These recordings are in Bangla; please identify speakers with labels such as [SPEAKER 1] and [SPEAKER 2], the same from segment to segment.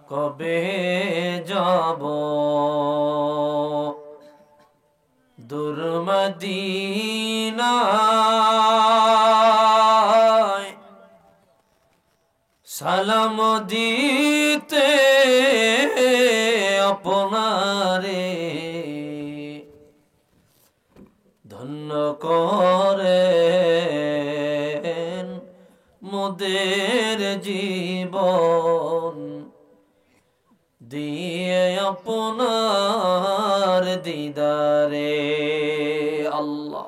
[SPEAKER 1] কবে যাব দূর মদিনায় সালাম দিতে আপনারে ধন্য করেন মোদের জীবন দিয়ে আপনার দিদারে আল্লাহ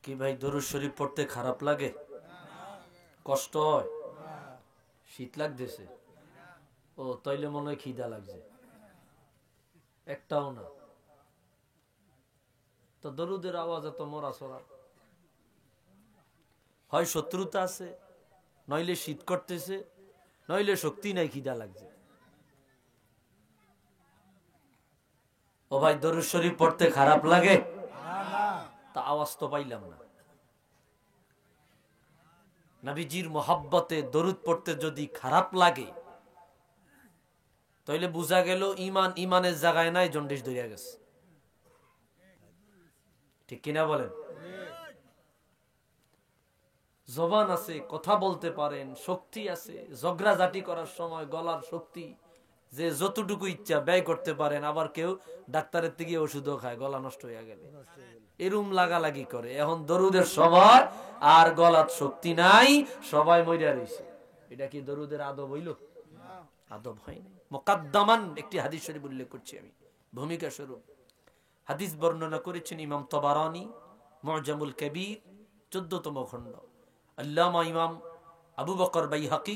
[SPEAKER 1] কি ভাই দরুদ শরীফ পড়তে খারাপ লাগে? কষ্ট হয়? শীত লাগতেছে? ও তাইলে মনে হয় খিদা লাগছে? একটাও না। তো দরুদের আওয়াজ এত মরা সরা, হয় শত্রুতা আছে, নইলে শীত করতেছে, নইলে শক্তি নাই, খিদা লাগছে। ও ভাই দরুদ শরীফ পড়তে খারাপ লাগে? তা আওয়াজ তো পাইলাম না। নবীজির মোহাব্বতে দরুদ পড়তে যদি খারাপ লাগে তাহলে বোঝা গেল ইমান ইমানের জায়গায় নাই, জন্ডিস ধরিয়া গেছে। ঠিক কিনা বলেন? জবান আছে, কথা বলতে পারেন, শক্তি আছে, ঝগড়াঝাটি করার সময় গলার শক্তি যে যতটুকু ইচ্ছা ব্যয় করতে পারেন। আবার কেউ ডাক্তারের থেকে ওষুধও খায় গলা নষ্ট হয়ে গেলে, এরুম লাগালাগি করে। এখন দরুদের সময় আর গলার শক্তি নাই, সবাই মরিয়া রয়েছে। এটা কি দরুদের আদব হইল? আদব হয় নাই। মুকাদ্দামান একটি হাদিস শরীফ উল্লেখ করছি আমি, ভূমিকা স্বরূপ। হাদিস বর্ণনা করেছেন ইমাম তবারানী মুজামুল কবির 14তম খণ্ড, আল্লামা ইমাম আবু বকর বাইহাকি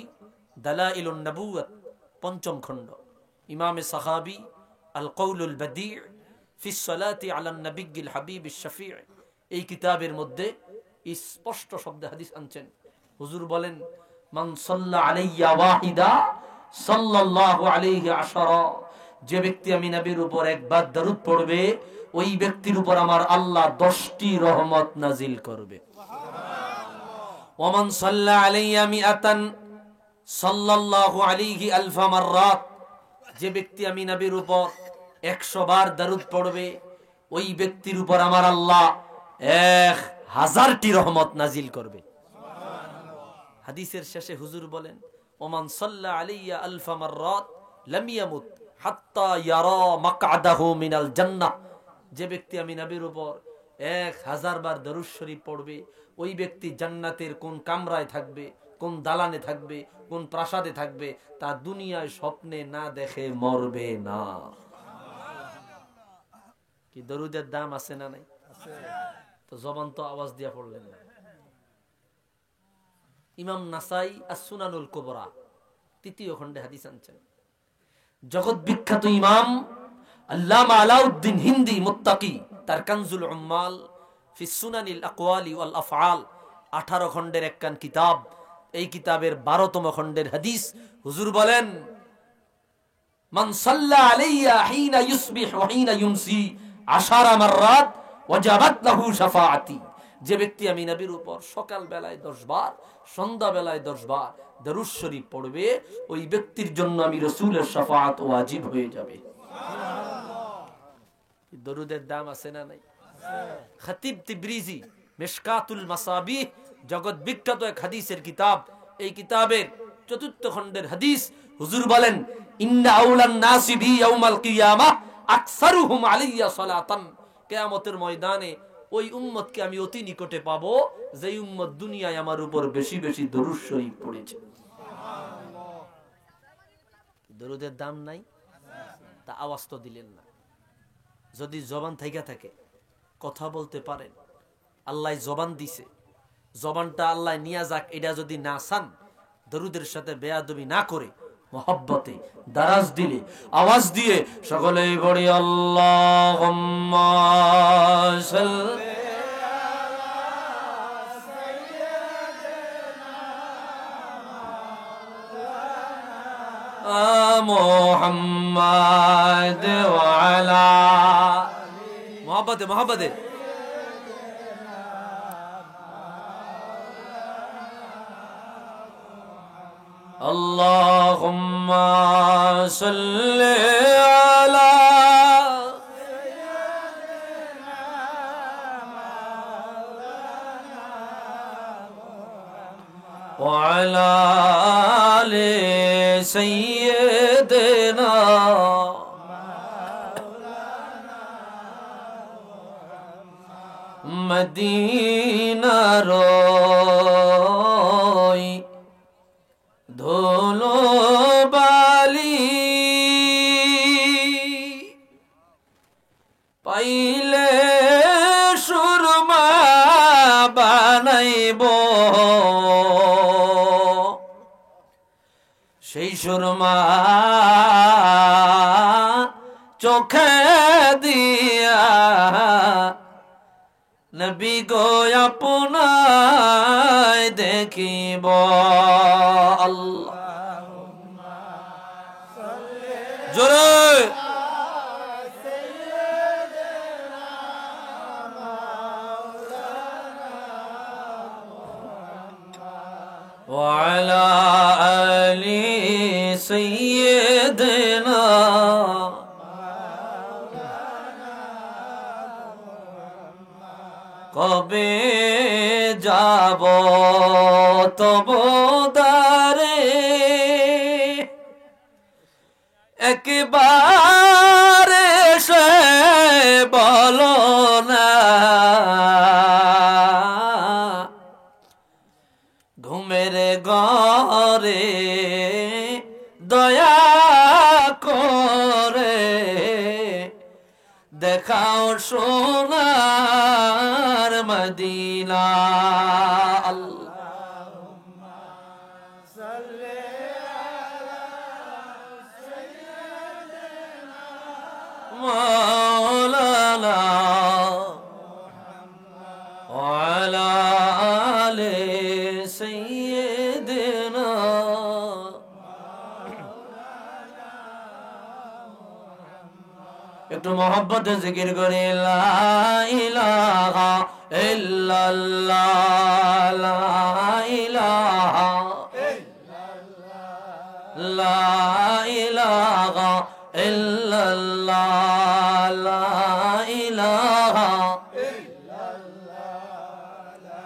[SPEAKER 1] দালাইলুন নবুওয়াত 5ম খণ্ড, ইমামে সাহাবী আল কওলুল বদী' ফি সলাতি আলা নবিয়্যিল হাবিবিশ শফী', এই কিতাবের মধ্যে স্পষ্ট শব্দে হাদিস আনছেন। হুজুর বলেন, মান সাল্লা আলাইয়া ওয়াহিদা সাল্লাল্লাহু আলাইহি আশারা, যে ব্যক্তি আমি নবীর উপর একবার দরুদ পড়বে ওই ব্যক্তির উপর আমার আল্লাহ 10টি রহমত নাজিল করবে। ওয়া মান সাল্লা আলাইয়া মিআতান সাল্লাল্লাহু আলাইহি আলফা মাররাত, যে ব্যক্তি আমি নবীর উপর 100 বার দরুদ পড়বে ওই ব্যক্তির উপর আমার আল্লাহ 1000টি রহমত নাজিল করবে। হাদিসের শেষে হুজুর বলেন, ওমান সাল্লা আলাইয়া আলফা মাররাত লাম ইয়ামুত হাত্তা ইয়ারা মাকআদাহু মিনাল জান্নাহ, যে ব্যক্তি আমি নবীর উপর 1000 বার দরুদ শরীফ পড়বে ওই ব্যক্তি জান্নাতের কোন কামরায় থাকবে, কোন দালানে থাকবে, কোন প্রাসাদে থাকবে তা দুনিয়ায় স্বপ্নে না দেখে মরবে না। কি দরুদের দাম আছে না নাই? তো জবান তো আওয়াজ দিয়া পড়লেন না। ইমাম নাসাই আস-সুনানুল কুবরা 3য় খণ্ডে হাদিস আনছেন। জগৎ বিখ্যাত ইমাম আল্লামা আলাউদ্দিন হিন্দি মুত্তাকি তার কানজুল উম্মাল ফি সুনানিল আকওয়ালি ওয়াল আফআল 18 খণ্ডের একখান কিতাব, এই কিতাবের 12তম খণ্ডের হাদিস। হুজুর বলেন, মান সাল্লা আলাইয়া হিনা ইউসবিহ ওয়া হিনা ইউমসি 10 মাররাত ওয়াজাবাত লাহু শাফাআতি, যে ব্যক্তি আমি নবীর উপর সকাল বেলায় 10 বার, সন্ধ্যা বেলায় 10 বার দরুদ শরীফ পড়বে ওই ব্যক্তির জন্য আমি রাসূলের শাফাআত ওয়াজিব হয়ে যাবে। সুবহানাল্লাহ। দরুদের দাম আছে না নাই? খতিব তিবরিজি মিশকাতুল মাসাবিহ জগৎ বিখ্যাত এক হাদিসের কিতাব, এই কিতাবের 4র্থ খণ্ডের হাদিস। হুজুর বলেন, ইন্না আউলান নাসি বি ইয়াউমাল কিয়ামাহ আকসারুহুম আলাইয়া সালাতান, কিয়ামতের ময়দানে ওই উম্মতকে আমি অতি নিকটে পাবো যে উম্মত দুনিয়ায় আমার উপর বেশি বেশি দরুদ শরীফ পড়েছে। সুবহানাল্লাহ। দরুদের দাম নাই? তা আওয়াজ তো দিলেন না। যদি জবান থাইকা থাকে, কথা বলতে পারেন, আল্লাহ জবান দিছে, জবানটা আল্লাহ নিয়া যাক, এটা যদি না চান, দরুদের সাথে বেয়াদবি না করে মোহাব্বতে দারাজ দিলে আওয়াজ দিয়ে সকলেই পড়ি আল্লাহুম্মা সাল্লি মুহাম্মাদ ওয়া আলা মোহাব্বতে মোহাব্বতে আল্লাহুম্মা সাল্লি আলা ওয়া আলা আলি সাইয়্যিদিনা মদিনার ধুলো বালি পাইলে সুরমা বানাইব সেই সুরমা চোখে দিয়া নবী গো আপনায় দেখিব আল্লাহুম্মা সাল্লি জোরে সাইয়্যিদিনা মাওলানা মুহাম্মদ ওয়া আলা আলি সাইয়্যিদিনা কবে যাব তবু দারে একবার সে বলো না ঘুমের ঘরে দয়া করে দেখাও সোনার মদিনা আল্লাহুম্মা সাল্লি আলা সাইয়্যিদিনা মাওলানা মুহাম্মদ ওয়া আলা আলি সাইয়্যিদিনা একটু মোহাব্বতে জিকির করি লা ইলাহা ইল্লাল্লাহ লা ইলাহা ইল্লাল্লাহ লা ইলাহা ইল্লাল্লাহ লা ইলাহা ইল্লাল্লাহ লা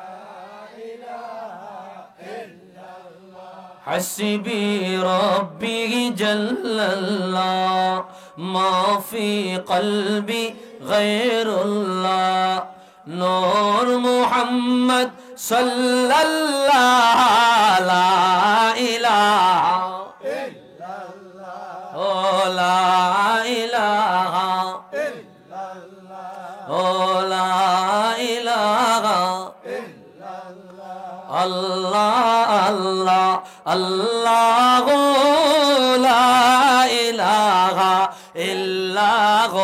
[SPEAKER 1] ইলাহা ইল্লাল্লাহ হাসবি রাব্বি জাল্লাল্লাহ ما في قلبي غير الله نور محمد صلى الله لا إله إلا الله لا إله إلا الله لا إله إلا الله الله الله لا إله إلا هو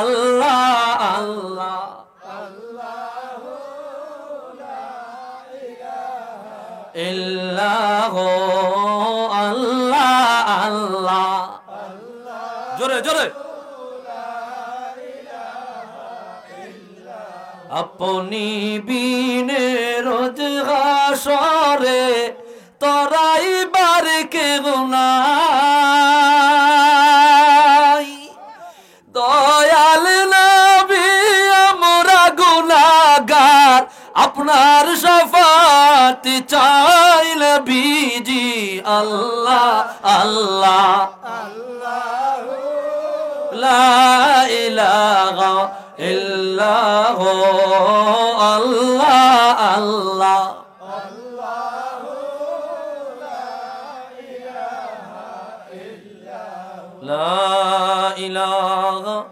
[SPEAKER 1] الله الله الله لا إله إلا هو الله الله জোরে জোরে আপনি বিনে রোজ হাসরে তরাইবার কে গুনাহ দয়াল নবী আমরা গুনাহগার আপনার শাফাত চাই নবীজি আল্লাহ আল্লাহ আল্লাহু লা ইলাহা ইল্লাহু আল্লাহ আল্লাহ لا إله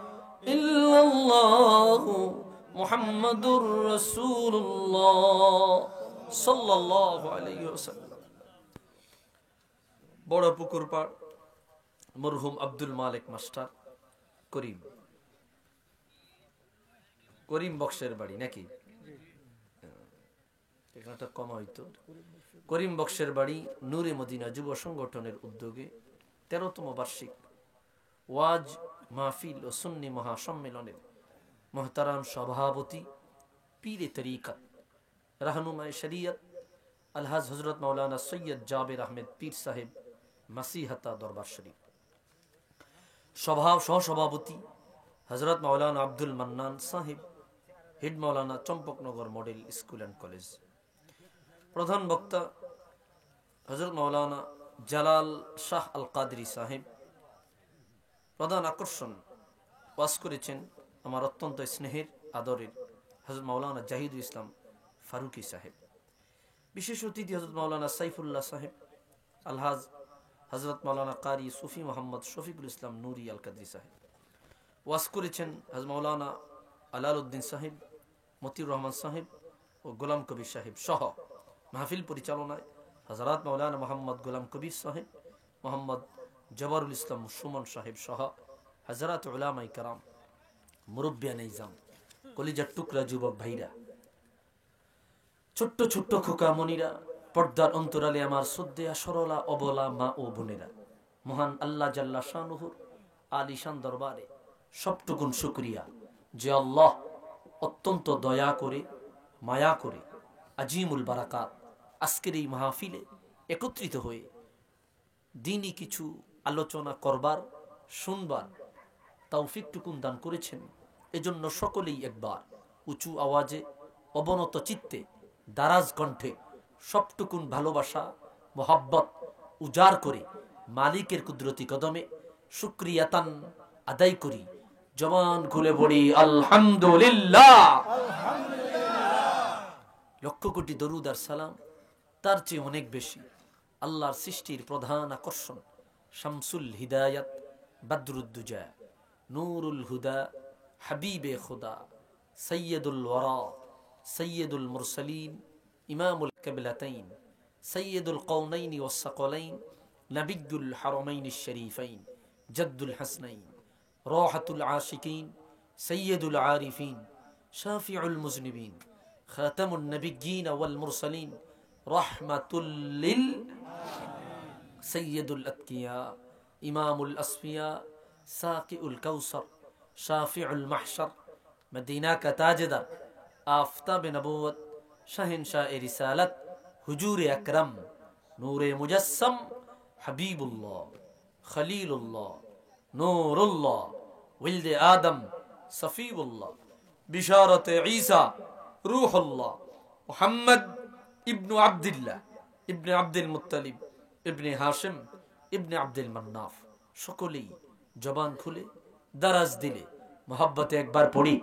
[SPEAKER 1] إلا الله محمد رسول الله صلى الله عليه وسلم বড় পুকুর পাড়, মরহুম আব্দুল মালিক মাস্টার করিম, করিম বক্সের বাড়ি নাকি? এখানটা কম হইতো। করিম বক্সের বাড়ি নূরে মদিনা যুব সংগঠনের উদ্যোগে 13তম বার্ষিক ওয়াজ মাহফিল ও সুন্নি মহাসম্মেলনের মোহতারাম সভাপতি পীরে তরিকত রাহনুমায়ে শরিয়ত আলহাজ হযরত মাওলানা সৈয়দ জাবের আহমেদ পীর সাহেব মাসিহাতা দরবার শরীফ, সহসভাপতি হযরত মাওলানা আব্দুল মান্নান সাহেব, head Maulana Champaknagar model school and college. প্রধান বক্তা হযরত মাওলানা জালাল শাহ আল কাদরি সাহেব। প্রধান আকর্ষণ ওয়াজ করেছেন আমার অত্যন্ত স্নেহের আদরের হযরত মাওলানা জাহিদুল ইসলাম ফারুকি সাহেব। বিশেষ অতিথি হযরত মাওলানা সাইফুল্লাহ সাহেব, আলহাজ হযরত মাওলানা কারি সুফি মোহাম্মদ শফিকুল ইসলাম নুরি আল কাদরি সাহেব। ওয়াজ করেছেন হযরত মাওলানা আলাল উদ্দিন সাহেব, মতিউর রহমান সাহেব ও গোলাম কবির সাহেব সহ মাহফিল পরিচালনায় হযরত মাওলানা মোহাম্মদ গোলাম কবির সাহেব, মোহাম্মদ জবারুল ইসলাম সুমন সাহেব সহ হযরত উলামায়ে কেরাম, মুরব্বিয়ানে ইজাম, কলিজার টুকরা যুবক ভাইরা, ছোট্ট ছোট্ট খোকা মনিরা, পর্দার অন্তরালে আমার শ্রদ্ধেয়া সরলা অবলা মা ও বোনেরা, মহান আল্লাহ জাল্লা শানুহুর আলিশান দরবারে সবটুকুন শুকরিয়া যে আল্লাহ অত্যন্ত দয়া করে মায়া করে আজিমুল বারাকাত আজকের এই মাহফিলে একত্রিত হয়ে দিনই কিছু আলোচনা করবার শুনবার তৌফিকটুকুন দান করেছেন। এজন্য সকলেই একবার উঁচু আওয়াজে অবনত চিত্তে দারাজ কণ্ঠে সবটুকুন ভালোবাসা মোহাব্বত উজাড় করে মালিকের কুদরতি কদমে শুকরিয়াতান আদায় করি। জবান খুলে পড়ি আলহামদুলিল্লাহ। লক্ষ কোটি দরুদ আর সালাম তার চেয়ে অনেক বেশি আল্লাহর সৃষ্টির প্রধান আকর্ষণ শামসুল হিদায়াত বদরুদ্দুজা নূরুল হুদা হাবিবে খুদা সৈয়দুল ওয়ারা সৈয়দুল মুরসালিন ইমামুল কিবলাতাইন সৈয়দুল কওনাইন ওয়াস সাকলাইন নবিয়ুল হারামাইন শরীফাইন জদ্দুল হাসনাইন রাহাতুল আশিকিন সৈয়দুল আরিফিন শাফিউল মুজনিবিন খাতামুন নবিয়্যিন ওয়াল মুরসালিন রাহমাতুল লিল সৈয়দুল আতকিয়া ইমামুল আসফিয়া সাকিউল কাউসার শাফিউল মাহশর মদিনা কা তাজদার আফতাব নবুয়ত শাহিনশাহ রিসালাত হুজুর আকরম নূরে মুজাসসম হাবিবুল্লাহ খলিলুল্লাহ নূরুল্লাহ ওয়ালদে আদম সফিউল্লাহ বিশারতে ঈসা রূহুল্লাহ মুহাম্মদ ইবনু আব্দুল্লাহ ইবনে আব্দুল মুত্তালিব ইবনে হাশিম ইবনে আব্দুল মান্নাফ। সকলেই জবান খুলে দারাজ দিলে মোহাব্বতে একবার পড়ি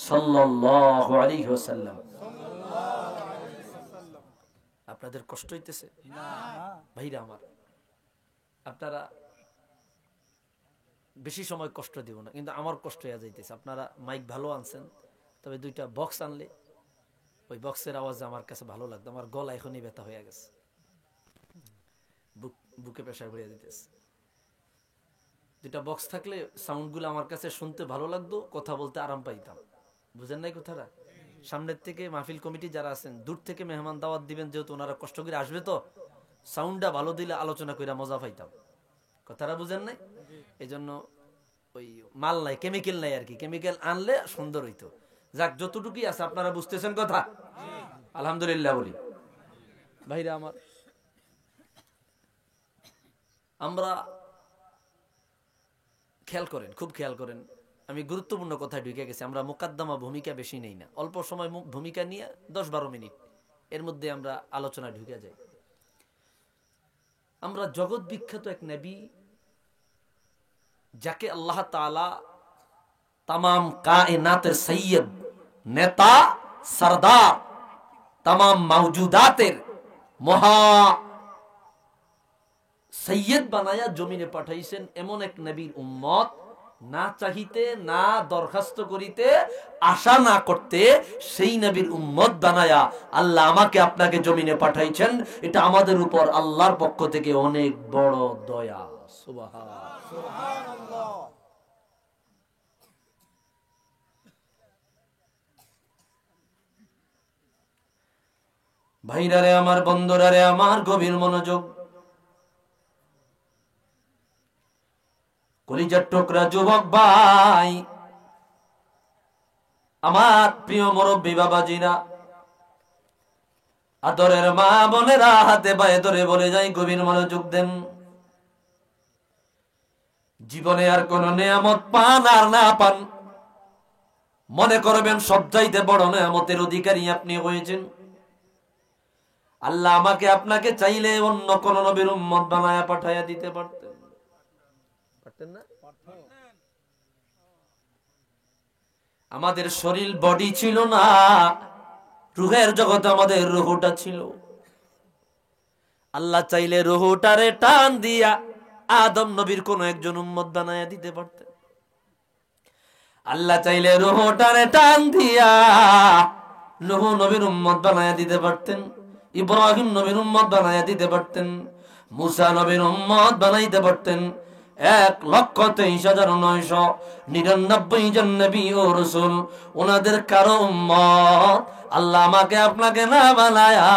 [SPEAKER 1] সাল্লাল্লাহু আলাইহি ওয়াসাল্লাম। আপনাদের কষ্ট হইতেছে না ভাইরা আমার? আপনারা বেশি সময় কষ্ট দিব না, কিন্তু আমার কষ্ট হয়ে যাইতেছে। আপনারা মাইক ভালো আনছেন, তবে দুইটা বক্স আনলে ওই বক্সের আওয়াজ আমার কাছে ভালো লাগতো। আমার গলা এখনই ব্যথা হয়ে গেছে, বুকে প্রেসার ভরিয়ে দিতেছে। দুইটা বক্স থাকলে সাউন্ডগুলো আমার কাছে শুনতে ভালো লাগতো, কথা বলতে আরাম পাইতাম। বুঝেন নাই কথাটা? সামনের থেকে মাহফিল কমিটি যারা আছেন, দূর থেকে মেহমান দাওয়াত দিবেন, যেহেতু ওনারা কষ্ট করে আসবে, তো সাউন্ডটা ভালো দিলে আলোচনা করে মজা পাইতাম। কথাটা বুঝেন নাই? এই জন্য ওই মাল নাই, কেমিক্যাল নাই আর কি। কেমিক্যাল আনলে সুন্দর হইতো। যাক, যতটুকুই আছে আপনারা বুঝতেছেন কথা? আলহামদুলিল্লাহ বলি। ভাইরা আমার, আমরা খেয়াল করেন, খুব খেয়াল করেন, আমি গুরুত্বপূর্ণ কথায় ঢুকে গেছি। আমরা মোকাদ্দমা ভূমিকা বেশি নেই না, অল্প সময় ভূমিকা নিয়ে 10-12 মিনিট এর মধ্যে আমরা আলোচনা ঢুকে যাই। আমরা জগৎ বিখ্যাত এক নবী, যাকে আল্লাহ তাআলা তামাম কায়নাতের সৈয়দ, নেতা, সরদার, তামাম মাওজুদাতের মহা সৈয়দ বানায়া জমিনে পাঠাইছেন, এমন এক নবীর উম্মত না চাহিতে, না দরখাস্ত করিতে, আশা না করতে সেই নবীর উম্মত বানায়া আল্লাহ আমাকে আপনাকে জমিনে পাঠাইছেন। এটা আমাদের উপর আল্লাহর পক্ষ থেকে অনেক বড় দয়া। সুবহানাল্লাহ। ভাইরারে আমার, বন্ধুরারে আমার, গভীর মনোযোগ। কলিজার টুকরা যুবক ভাই, আমার প্রিয় মুরব্বী বাবাজিরা, আদরের মা বোনেরা, হাতে পায়ে ধরে বলে যাই, গভীর মনোযোগ দেন। জীবনে আর কোন নিয়ামত পান আর না পান, মনে করবেন সবচাইতে বড় নিয়ামতের অধিকারী আপনি হয়েছেন। আল্লাহ আমাকে আপনাকে চাইলে অন্য কোন নবীর উম্মত বানায়া পাঠাইয়া দিতে পারতেন, পারতেন না? আমাদের শরীর বডি ছিল না, রুহের জগতে আমাদের রুহটা ছিল। আল্লাহ চাইলে রুহটারে টান দিয়া আদম নবীর কোন একজন উম্মত বানায়া দিতে পারতেন। আল্লাহ চাইলে রুহটারে টান দিয়া নূহ নবীর উম্মত বানায়া দিতে পারতেন, ইব্রাহিম নবীর উম্মত বানায়া দিতে পারতেন, মুসা নবীর উম্মত বানাইতে পারতেন। 1,23,999 জন নবী ও রাসূল, ওনাদের কারো উম্মত আল্লাহ আমাকে আপনাকে না বানায়া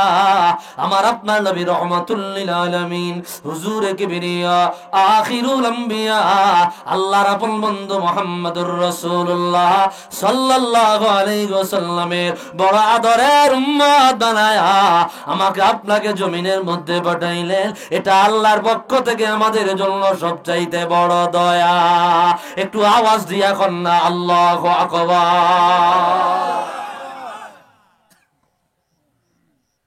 [SPEAKER 1] আমার আপনার নবী রহমাতুল লিল আলামিন হুজুরে কিবরিয়া আখিরুল আম্বিয়া আল্লাহর আপন বন্ধু মুহাম্মদুর রাসূলুল্লাহ সাল্লাল্লাহু আলাইহি ওয়াসাল্লামের বড় আদরের উম্মত বানায়া আমাকে আপনাকে জমিনের মধ্যে পাঠাইলেন। এটা আল্লাহর পক্ষ থেকে আমাদের জন্য সবচাইতে বড় দয়া। একটু আওয়াজ দিয়া কন্যা আল্লাহু আকবার।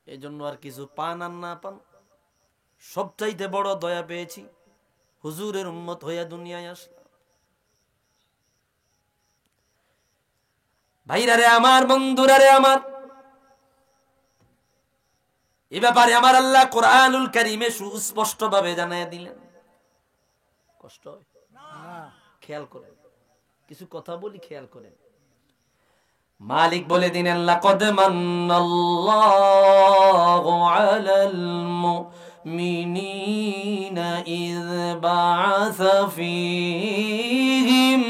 [SPEAKER 1] এই জন্য আর কিছু পান আর না পান, সবচাইতে বড় দয়া পেয়েছি, হুজুরের উম্মত হইয়া দুনিয়ায় আসলাম। ভাইরারে আমার, বন্ধুরারে আমার, এ ব্যাপারে আমার আল্লাহ কোরআনুল কারীমে সুস্পষ্ট ভাবে জানাইয়া দিলেন। কষ্ট হয় না, খেয়াল করেন, কিছু কথা বলি, খেয়াল করেন। মালিক বলে দিলেন, লাকাদ মান্নাল্লাহু আলাল মুমিনিনা ইয বা'আসা ফীহিম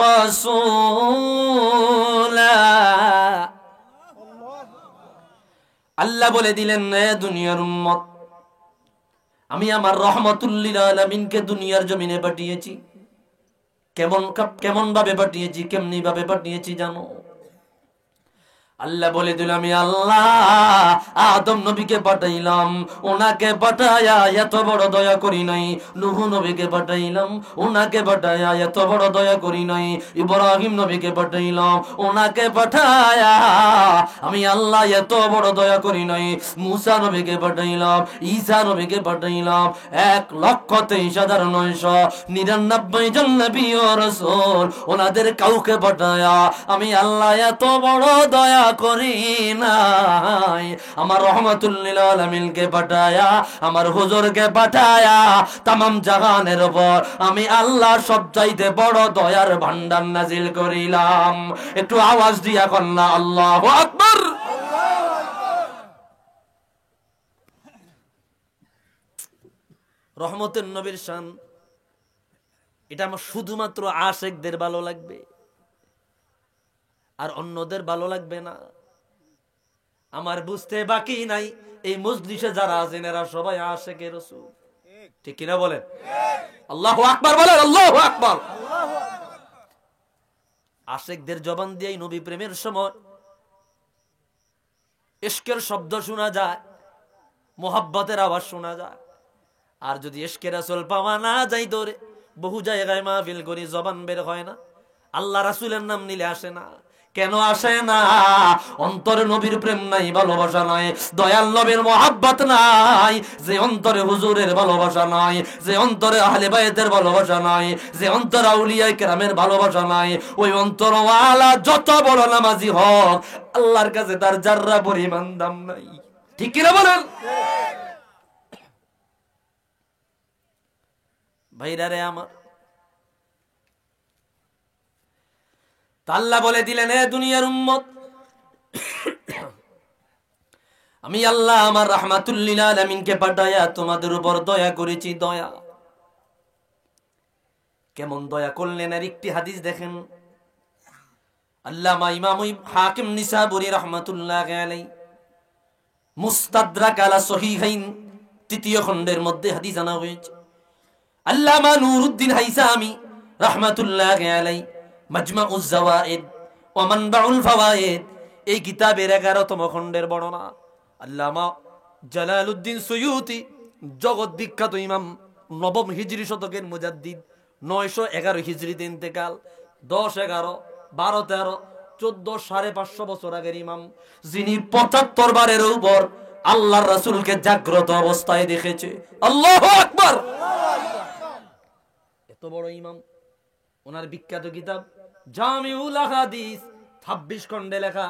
[SPEAKER 1] রাসূলা। আল্লাহ বলে দিলেন, দুনিয়ার উম্মত, আমি আমার রহমাতুল লিল আলামিনকে দুনিয়ার জমিনে পাঠিয়েছি। কেমন ভাবে পাঠিয়েছি, কেমনি ভাবে পাঠিয়েছি জানো? আল্লাহ বলে দিল, আমি আল্লাহ আদম নবীকে পাঠাইলাম, ওনাকে পাঠায়া এত বড় দয়া করি নাই। নূহ নবীকে পাঠাইলাম, ওনাকে পাঠায়া এত বড় দয়া করি নাই। ইব্রাহিম নবীকে পাঠাইলাম, ওনাকে পাঠায়া আমি আল্লাহ এত বড় দয়া করি নাই। মুসা নবীকে পাঠাইলাম, ঈসা নবীকে পাঠাইলাম। 1,23,999 জন নবী ও রাসূল, ওনাদের কাউকে পাঠায়া আমি আল্লাহ এত বড় দয়া করি নাই। আমার রহমাতুল লিল আলামিনকে পাঠায়া, আমার হুজুরকে পাঠায়া তামাম জাহানের উপর আমি আল্লাহ সবচাইতে বড় দয়ার ভান্ডার নাজিল করিলাম। একটু আওয়াজ দিয়া কন্যা আল্লাহু আকবার। রহমতের নবীর শান, এটা আমার শুধুমাত্র আশেকদের ভালো লাগবে, আর অন্যদের ভালো লাগবে না। আমার বুঝতে বাকি নাই, এই মজলিসে যারা আছেন এরা সবাই আশেকে রাসূল, ঠিক কিনা বলেন? আল্লাহু আকবার বলেন, আল্লাহু আকবার। আশেকদের জবান দিয়েই নবী প্রেমের সময় ইশকের শব্দ শোনা যায়, মোহাব্বতের আওয়াজ শোনা যায়। আর যদি ইশকে রাসূল পাওয়া না যায়, ধরে বহু জায়গায় মাহফিল করি, জবান বের হয় না, আল্লাহ রাসূলের নাম নিলে আসে না। কেন আসে না? অন্তরে নবীর প্রেম নাই, ভালোবাসা নাই, দয়াল নবীর মোহাব্বত নাই। যে অন্তরে হুজুরের ভালোবাসা নাই, যে অন্তরে আহলে বাইতের ভালোবাসা নাই, যে অন্তরে আউলিয়া কেরামের ভালোবাসা নাই, ওই অন্তরওয়ালা যত বড় নামাজি হোক, আল্লাহর কাছে তার জাররা পরিমাণ দাম নাই। ঠিক কিনা বলেন? ভাইরারে আমার, আল্লাহ বলে দিলেন, হে দুনিয়ার উম্মত, আমি আল্লাহ আমার রাহমাতুল লিল আলামিনকে পাঠায়া তোমাদের উপর দয়া করেছি। দয়া কেমন দয়া করলেন এর একটি হাদিস দেখেন। আল্লামা ইমাম হাকিম নিসাবুরি রাহমাতুল্লাহি আলাইহি মুস্তাদরাক আলা সহিহাইন তৃতীয় খণ্ডের মধ্যে হাদিস আনা হয়েছে। আল্লামা নুরউদ্দিন হাইসামি রাহমাতুল্লাহি আলাইহি মাজমাউজ জাওয়াইদ ওয়া মানবাউল ফাওয়ায়েদ এই কিতাবের 11তম খণ্ডের বর্ণনা। আল্লামা জালালউদ্দিন সুয়ুতি জগৎ বিখ্যাত ইমাম, নবম হিজরি শতকের মুজাদ্দিদ, 911 হিজরিতে ইন্তেকাল, 10, 11, 12, 13, 14, 550 বছর আগের ইমাম, যিনি 75 বারের উপর আল্লাহর রাসূলকে জাগ্রত অবস্থায় দেখেছে। আল্লাহু আকবার। এত বড় ইমাম, ওনার বিখ্যাত কিতাব জামিউল আহাদিস 26 খণ্ডে লেখা।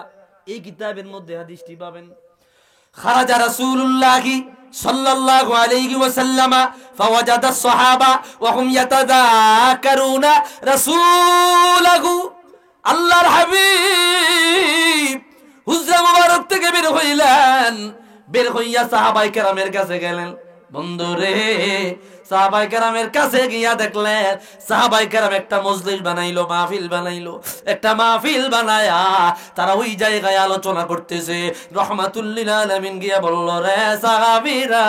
[SPEAKER 1] এই কিতাবের মধ্যে হাদিসটি পাবেন। খারাজা রাসূলুল্লাহ সাল্লাল্লাহু আলাইহি ওয়াসাল্লাম ফাওয়াজাদা আস-সাহাবা ওয়া হুম ইয়াতাযাকারুনা রাসূলাহু। আল্লাহর হাবিব হুজরা মুবারক থেকে বের হইলেন, বের হইয়া সাহাবায়ে কেরামের কাছে গেলেন। বন্ধুরে, সাহাবায়ে কেরামের কাছে গিয়া দেখলেন সাহাবায়ে কেরাম একটা মজলিস বানাইলো, মাহফিল বানাইলো। একটা মাহফিল বানায়া তারা ওই জায়গায় আলোচনা করতেছে। রাহমাতুল লিল আলামিন গিয়া বলল, রে সাহাবীরা,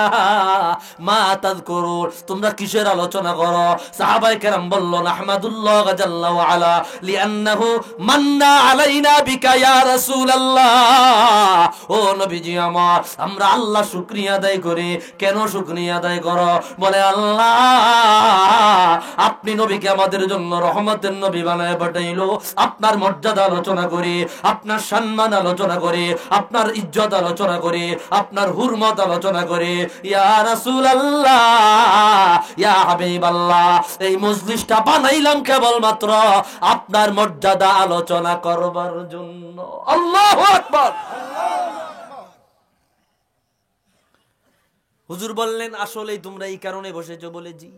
[SPEAKER 1] মা তাযকুরুন, তোমরা কিসের আলোচনা করো? সাহাবায়ে কেরাম বলল, নাহমাদুল্লাহ জাল্লা ওয়া আলা লিআন্নাহু মান্না আলাইনা বিকা ইয়া রাসূলুল্লাহ। ও নবীজি আমার, আমরা আল্লাহ শুকরিয়া আদায় করি। কেন শুকরিয়া আদায় করো? বলে, আল্লাহ আপনি নবীকে আমাদের জন্য রহমতের নবী বানায় পাঠাইলো। আপনার মর্যাদা আলোচনা করি, আপনার সম্মান আলোচনা করি, আপনার ইজ্জত আলোচনা করি, আপনার হুরমত আলোচনা করি। ইয়া রাসূলুল্লাহ, ইয়া হাবিবাল্লাহ, এই মজলিসটা বানাইলাম কেবলমাত্র আপনার মর্যাদা আলোচনা করবার জন্য। আল্লাহু আকবার। হুজুর বললেন, আসলেই তোমরা এই কারণে বসেছো? বলে জি।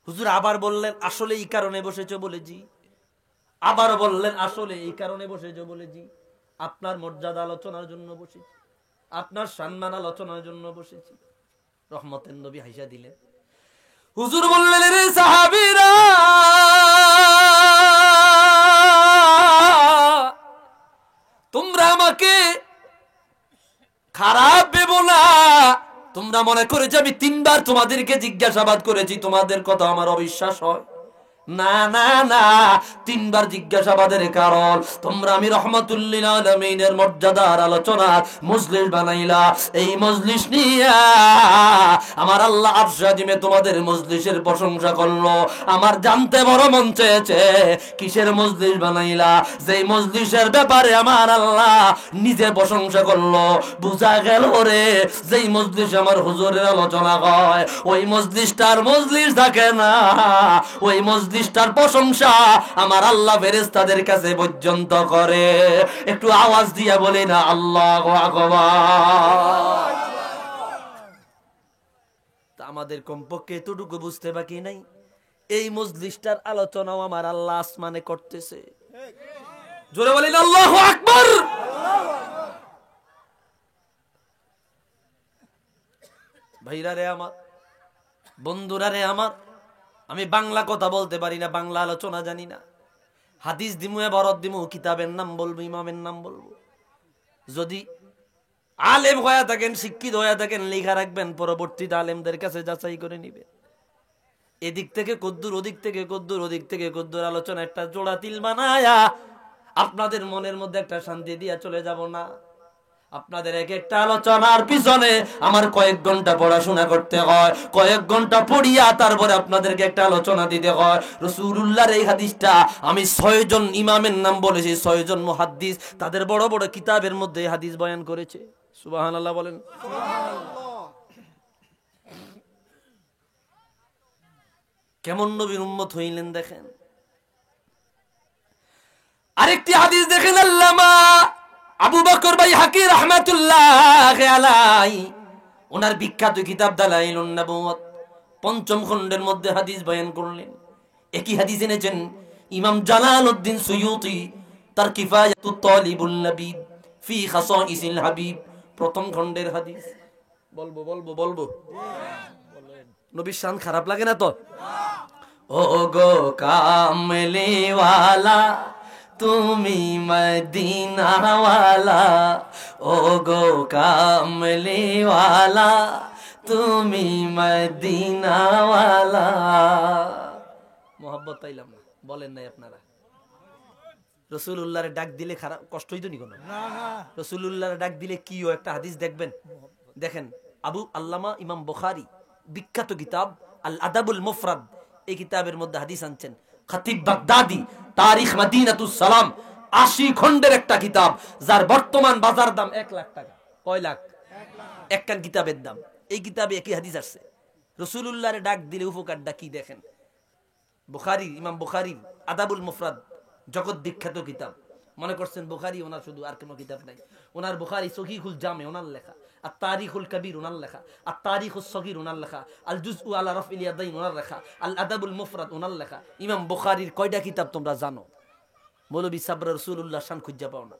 [SPEAKER 1] হুজুর আবার বললেন, আসলে এই কারণে বসেছো? বলে জি। আবার বললেন, আসলে এই কারণে বসেছো? বলে জি। আপনার মর্যাদা আলোচনার জন্য বসেছি, আপনার সম্মান আলোচনার জন্য বসেছি। রহমতের নবী হাইসা দিলেন। হুজুর বললেন, রে সাহাবীরা, তোমরা আমাকে খারাপ ভেবো না। তোমরা মনে করে যে আমি 3 বার তোমাদেরকে জিজ্ঞাসাবাদ করেছি, তোমাদের কথা আমার অবিশ্বাস হয়? না না না, 3 বার জিজ্ঞাসাবাদের কারণ তোমরা আমি রাহমাতুল লিল আলামিনের মর্যাদার আলোচনার মজলিস বানাইলা। এই মজলিস নিয়া আমার আল্লাহ আরশ আজিমে তোমাদের মজলিসের প্রশংসা করলো। আমার জানতে বড় মন চেয়েছে কিসের মজলিস বানাইলা, যেই মজলিসের ব্যাপারে আমার আল্লাহ নিজে প্রশংসা করলো। বুঝা গেল রে, যেই মজলিস আমার হুজুরের আলোচনা হয়, ওই মজলিসটার মজলিস থাকে না, ওই মজলিসটার প্রশংসা আমার আল্লাহ ফেরেশতাদের কাছে পর্যন্ত করে। একটু আওয়াজ দিয়ে বলি না আল্লাহু আকবার। তা আমাদের কমপক্ষে এতটুকু বুঝতে বাকি নাই, এই মজলিসটার আলোচনাও আমার আল্লাহ আসমানে করতেছে। জোরে বলেন আল্লাহু আকবার। ভাইরা রে আমার, বন্ধুরা রে আমার, আমি বাংলা কথা বলতে পারি না, বাংলা আলোচনা জানি না। হাদিস দিমু, এবারত দিমু, কিতাবের নাম বলবো, ইমামের নাম বলবো। যদি আলেম হয়ে থাকেন, শিক্ষিত হয়ে থাকেন, লেখা রাখবেন, পরবর্তীতে আলেমদের কাছে যাচাই করে নিবেন। এদিক থেকে কদ্দুর, ওদিক থেকে কদ্দুর, ওদিক থেকে কদ্দুর আলোচনা একটা জোড়া তিল বানায়া আপনাদের মনের মধ্যে একটা শান্তি দিয়া চলে যাব না। আপনাদের এক একটা আলোচনার পিছনে আমার কয়েক ঘন্টা পড়াশোনা করতে হয়, কয়েক ঘন্টা পড়িয়া তারপরে আপনাদেরকে একটা আলোচনা দিতে হয়। রাসূলুল্লাহর এই হাদিসটা আমি 6 জন ইমামের নাম বলেছি, 6 জন মুহাদ্দিস তাদের বড় বড় কিতাবের মধ্যে এই হাদিস বয়ান করেছে। সুবহানাল্লাহ বলেন। কেমন নবীর উম্মত হইলেন দেখেন। আরেকটি হাদিস দেখেন, আল্লামা আবু বকর বাইহাকি রাহমাতুল্লাহ আলাইহি ওনার বিখ্যাত কিতাব দালাইলুন নবুওয়াত 5ম খণ্ডের মধ্যে হাদিস বয়ান করলেন। একই হাদিস এনেছেন ইমাম জালালউদ্দিন সুয়ুতি তার কিফায়াতুত তালিবুল লাবিব ফি খাসাইসিল হাবিব প্রথম খণ্ডের হাদিস। বলবো নবীর শান খারাপ লাগে না তো? ও গো কামলে ওয়ালা তুমি মদিনা ওয়ালা, ও গো কামলে ওয়ালা তুমি মদিনা ওয়ালা। মোহাব্বত পাইলাম না, বলেন নাই আপনারা? রাসূলুল্লাহর ডাক দিলে খারাপ কষ্ট হইতো নি কোনো? রাসূলুল্লাহর ডাক দিলে কি ও একটা হাদিস দেখবেন, দেখেন আবু আল্লামা ইমাম বুখারী বিখ্যাত কিতাব আল আদাবুল মুফরাদ, এই কিতাবের মধ্যে হাদিস আনছেন। খতিব বাগদাদি তারিখ মদিনাতুস সালাম 80 খণ্ডের একটা কিতাব, যার বর্তমান বাজার দাম 1 লাখ টাকা। কয় লাখ? একখান কিতাবের দাম। এই কিতাবে একই হাদিস আছে। রাসূলুল্লাহর ডাক দিলে উপকারটা কি দেখেন। বুখারী, ইমাম বুখারী আদাবুল মুফরাদ জগৎ বিখ্যাত কিতাব। মনে করছেন বুখারী ওনার শুধু, আর কোনো কিতাব নাই। ওনার বুখারী সহিহুল জামে ওনার লেখা, আর তারিখুল কবির ওনার লেখা, আর তারিখুস সগীর ওনার লেখা, আল জুজউ আলা রাফইল ইয়াদাইন ওনার লেখা, আল আদাবুল মুফরাদ ওনার লেখা। ইমাম বুখারীর কয়টা কিতাব তোমরা জানো? মৌলভী সাবরা রাসূলুল্লাহ শান খুঁজে পাও না।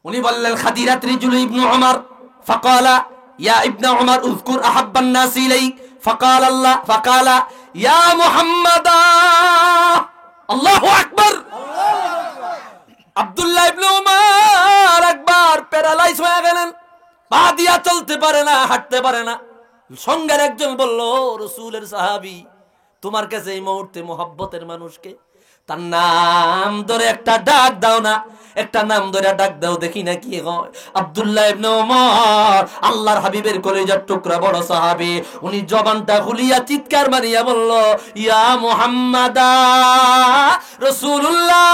[SPEAKER 1] উনি বললেন খাদিরাত রিজুল ইবনে উমর ফাকালা ইয়া ইবনে উমর উযকুর আহাব্বান নাস ইলাইক ফাকালা আল্লাহ ফাকালা ইয়া মুহাম্মাদ। আল্লাহু আকবার। আব্দুল্লাহ ইবনে উমর একবার প্যারালাইজ হয়ে গেলেন, পা দিয়া চলতে পারে না, হাঁটতে পারে না। সঙ্গের একজন বলল, রাসূলের সাহাবী, তোমার কাছে এই মুহূর্তে মোহাব্বতের মানুষকে, তার নাম ধরে একটা ডাক দাও না, একটা নাম ধরে ডাক দাও, দেখি না কি হয়। আব্দুল্লাহ ইবনে উমর আল্লাহর হাবিবের কলিজার টুকরা, বড় সাহাবী, উনি জবানটা খুলিয়া চিৎকার মারিয়া বলল, ইয়া মুহাম্মাদা। রাসূলুল্লাহ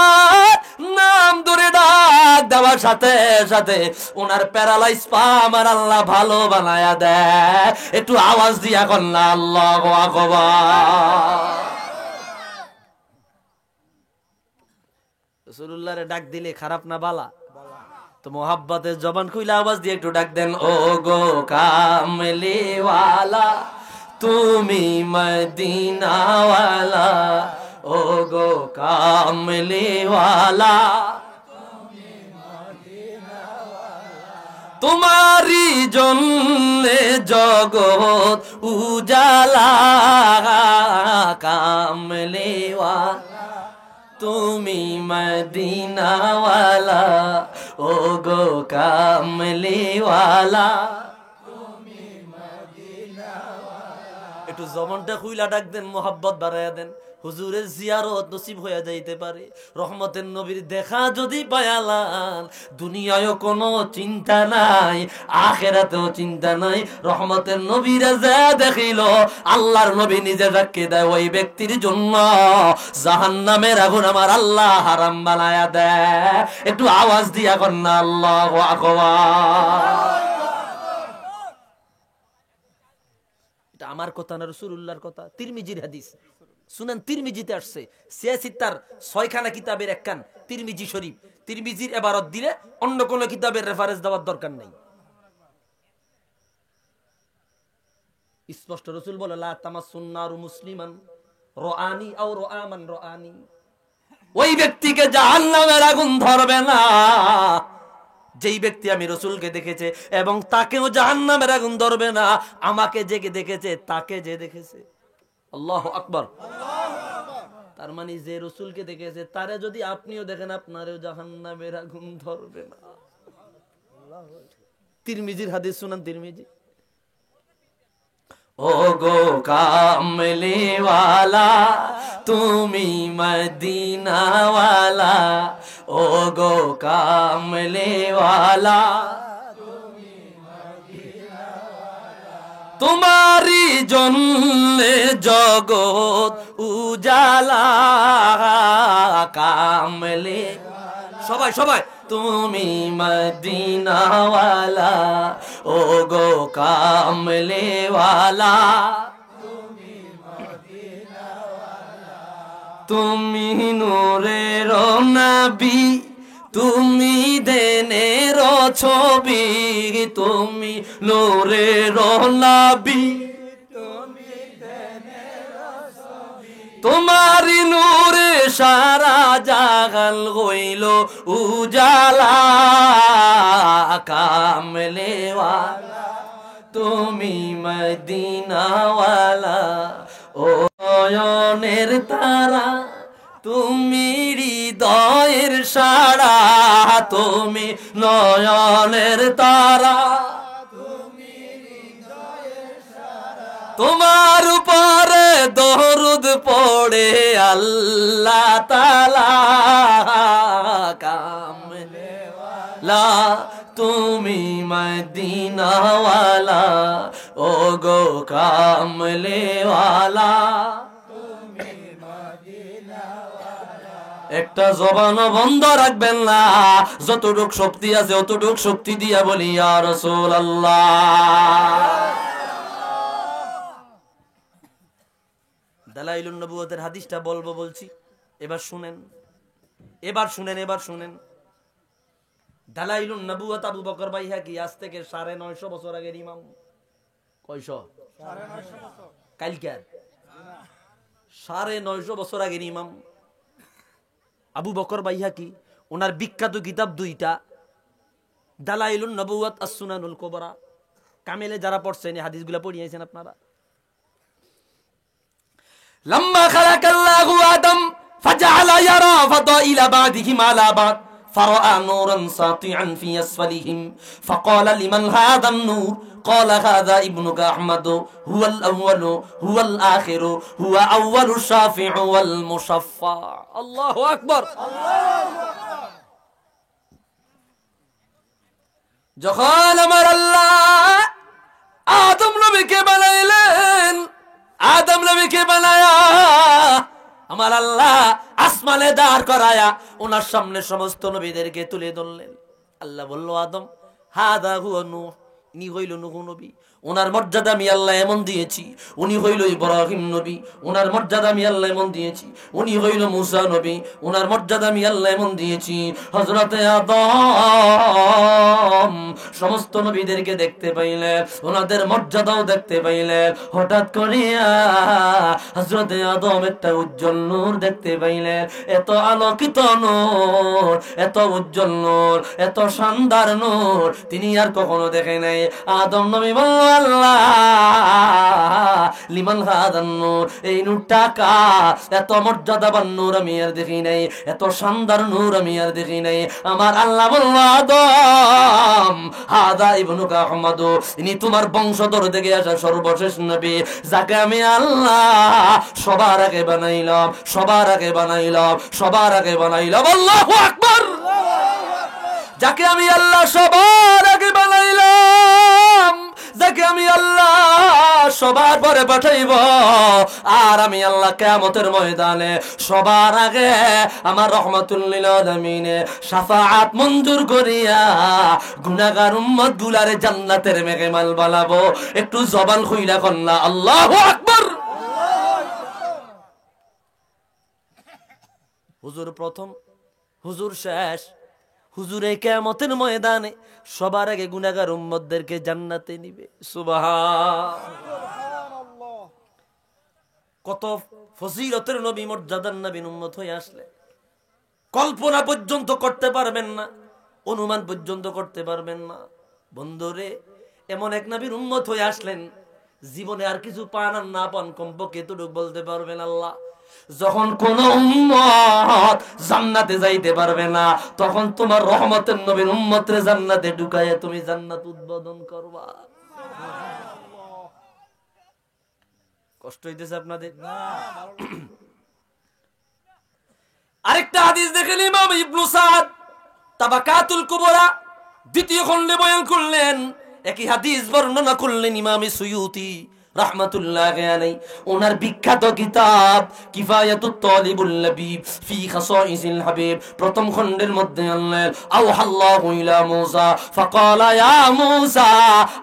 [SPEAKER 1] নাম ধরে ডাক দেওয়ার সাথে সাথে ওনার প্যারালাইজ পা আমার আল্লাহ ভালো বানায়া দেয়। একটু আওয়াজ দিয়া কন্যা আল্লাহু আকবার। রাসূলুল্লাহরে ডাক দিলে খারাপ না বালা? তো মোহাব্বতের জবান খুইলা আওয়াজ দিয়ে একটু ডাক দেন, ও গো কামলে ওয়ালা তুমি মদিনা ওয়ালা, ও গো কামলে ওয়ালা তোমারি জন্যে জগৎ উজালা, কামলে ওয়ালা তুমি মদিনা ওয়ালা, ও গো কামলে ওয়ালা। একটু জবানটা খুইলা ডাক দেন, মোহাব্বত বাড়াইয়া দেন। হুজুরের জিয়ারত নসিব হয়ে যাইতে পারে, রহমতের নবীর দেখা যদি পায়ালান, দুনিয়ায়ও কোনো চিন্তা নাই, আখিরাতেও চিন্তা নাই। রহমতের নবীরা যা দেখিল, আল্লাহর নবী নিজে সাক্ষী দেয়, ওই ব্যক্তির জন্য জাহান্নামের আগুন আমার আল্লাহ হারাম বানায়া দেয়। একটু আওয়াজ দিয়া কন্যা আল্লাহু আকবার। এটা আমার কথা না, রাসূলুল্লাহর কথা। তিরমিজির হাদিস শুনেন, তিরমিজিতে আসছে। সিয়াসিত্তার 6 খানা কিতাবের একখান তিরমিজি শরীফ। তিরমিজির ইবারত দিলে অন্য কোন কিতাবের রেফারেন্স দেওয়ার দরকার নাই। স্পষ্ট রাসূল বলে, লা তামাসসুন নারু মুসলিমান রাআনি আও রাআমান রাআনি, ওই ব্যক্তিকে জাহান্নামের আগুন ধরবে না যেই ব্যক্তি আমি রাসূলকে দেখেছে, এবং তাকেও জাহান্নামের আগুন ধরবে না আমাকে যে দেখেছে তাকে যে দেখেছে। আল্লাহু আকবার। তার মানে যে রাসূলকে দেখেছে তারে যদি আপনিও দেখেন, আপনারও জাহান্নামের আগুন ধরবে না। তিরমিজির হাদিস শুনান, তিরমিজি। ও গো কামলে ওয়ালা তুমি মদিনা ওয়ালা, ও গো কামলে ওয়ালা তোমারি জন্যে জগৎ উজালা, কামলে সবাই সবাই তুমি মদিনা ওয়ালা, ও গো কামলে ওয়ালা তুমি নূরের নবী, তুমি দেনের ছবি, তুমি নূরের নবী, তোমারি নূরে সারা জাগান হইল উজালা কামলেওয়ালা তুমি মদিনাওয়ালা ও নয়নের তারা তুমি হৃদয়ের সারা তুমি নয়নের তারা তোমার উপরে দরুদ পড়ে আল্লাহ তাআলা কামলেওয়ালা তুমি মদিনাওয়ালা ও গো কামলেওয়ালা একটা জবানও বন্ধ রাখবেন না, যতটুক শক্তি আছে অতটুক শক্তি দিয়া বলি ইয়া রাসূলুল্লাহ। দালাইলুন নবুয়তের হাদিসটা বলবো বলছি, এবার শুনেন। দালাইলুন নবুয়ত আবু বকর বাইহাকি আজ থেকে 950 বছর আগের ইমাম। কয়শো? 950 বছর। কালকে 950 বছর আগের ইমাম আবু বকর বাইহাকি। ওনার বিখ্যাত কিতাব দুইটা, দালাইলুন নবুয়ত আর সুনানুল কুবরা। কামেলে যারা পড়ছেন এই হাদিসগুলো পড়িয়েছেন আপনারা। لما خلق الله آدم فجعل يرى فضائل بعضهم على بعض فرأى نورا ساطعا في أسفلهم فقال لمن هذا النور قال هذا ابنك أحمد هو الأول هو الآخر هو أول الشافع والمشفع الله أكبر যখন আমার আল্লাহ আদম নবীকে বানাইলেন, আদম নবীকে বানায়া আমার আল্লাহ আসমানে দাঁড় করায়া ওনার সামনে সমস্ত নবীদেরকে তুলে ধরলেন। আল্লাহ বলল, আদম হাদা হুয়া নূহ, ইনি হইল নূহ নবী। ওনার মর্যাদা আমি আল্লাহ এমন দিয়েছি। উনি হইল ইব্রাহিম নবী, ওনার মর্যাদা আমি আল্লাহ এমন দিয়েছি। উনি হইল মুসা নবী, ওনার মর্যাদা আমি আল্লাহ এমন দিয়েছি। হযরতে আদম সমস্ত নবীদেরকে দেখতে পাইলেন, ওনাদের মর্যাদাও দেখতে পাইলেন। হঠাৎ করিয়া হযরতে আদম একটা উজ্জ্বল নূর দেখতে পাইলেন। এত আলোকিত নূর, এত উজ্জ্বল নূর, এত শানদার নূর তিনি আর কখনো দেখে নাই। আদম নবী বলল, আল্লাহ লিমান হাদান নূর, এই নূরটা কার? এত মর্যাদাবান নূর আমি আর দেখি নাই, এত শানদার নূর আমি আর দেখি নাই। আমার আল্লাহ বলল, আদম হাদা ইবনুকা আহমদ, ইনি তোমার বংশধর থেকে আসা সর্বশেষ নবী, যাকে আমি আল্লাহ সবার আগে বানাইলাম, সবার আগে বানাইলাম, সবার আগে বানাইলাম। আল্লাহু আকবার। যাকে আমি আল্লাহ সবার আগে বানাইলাম, যাকে আমি আল্লাহ সবার পরে পাঠাইব, আর আমি আল্লাহ কিয়ামতের ময়দানে সবার আগে আমার রহমাতুল লিল আলামিনে শাফাআত মঞ্জুর করিয়া গুনাহগার উম্মত গুলারে জান্নাতের মেহমান বানাবো। একটু জবান খুইলা কন্না আল্লাহু আকবার। হুজুর প্রথম, হুজুর শেষ। হুজুরে কিয়ামতের ময়দানে সবার আগে গুনাহগার উম্মতদেরকে জান্নাতে নিবে। সুবহানাল্লাহ। কত ফজিলতের নবী, মর্যাদার নবীর উম্মত হয়ে আসলে কল্পনা পর্যন্ত করতে পারবেন না, অনুমান পর্যন্ত করতে পারবেন না। বন্ধুরে, এমন এক নবীর উম্মত হয়ে আসলেন, জীবনে আর কিছু পান আর না পান কমপক্ষে এতটুকু বলতে পারবেন, আল্লাহ যখন কোন উম্মত জান্নাতে যাইতে পারবে না, তখন তোমার রহমতের নবীর উম্মতরে জান্নাতে ঢুকাইয়া তুমি জান্নাত উদ্বোধন করবা। কষ্ট হইতেছে আপনাদের? আরেকটা হাদিস দেখেন, ইমাম ইবনে সাদ তাবাকাতুল কুবরা দ্বিতীয় খণ্ডে বয়ান করলেন। একই হাদিস বর্ণনা করলেন ইমাম সুয়ুতি রাহমাতুল্লাহি আলাইহি। ওনার বিখ্যাত কিতাব কিফায়াতুত তালিবুল লাবিব ফি খাসাইসিল হাবিব প্রথম খণ্ডের মধ্যে আনলেন, আওহাল্লাহু ইলা মূসা ফাকালা ইয়া মূসা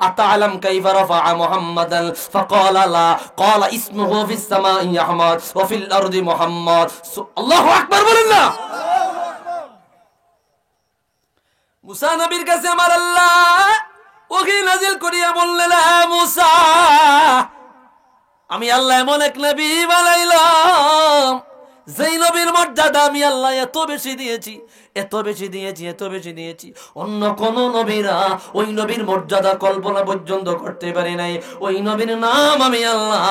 [SPEAKER 1] আতা'লাম কাইফা রাফা'a মুহাম্মাদান ফাকালা লা ক্বালা ইসমুহু ফিস সামাই আহমদ ওয়া ফিল আরদি মুহাম্মদ। আল্লাহু আকবার বলেন না। মূসা নবীর কাছে আমার আল্লাহ ওহী নাযিল করিয়া বললেন, হে মূসা আমি আল্লাহ এমন এক নবী বানাইলাম যেই নবীর মর্যাদা আমি আল্লাহ এত বেশি দিয়েছি, এত বেশি দিয়েছি, এত বেশি দিয়েছি, অন্য কোন নবীরা ওই নবীর মর্যাদা কল্পনা পর্যন্ত করতে পারে নাই। ওই নবীর নাম আমি আল্লাহ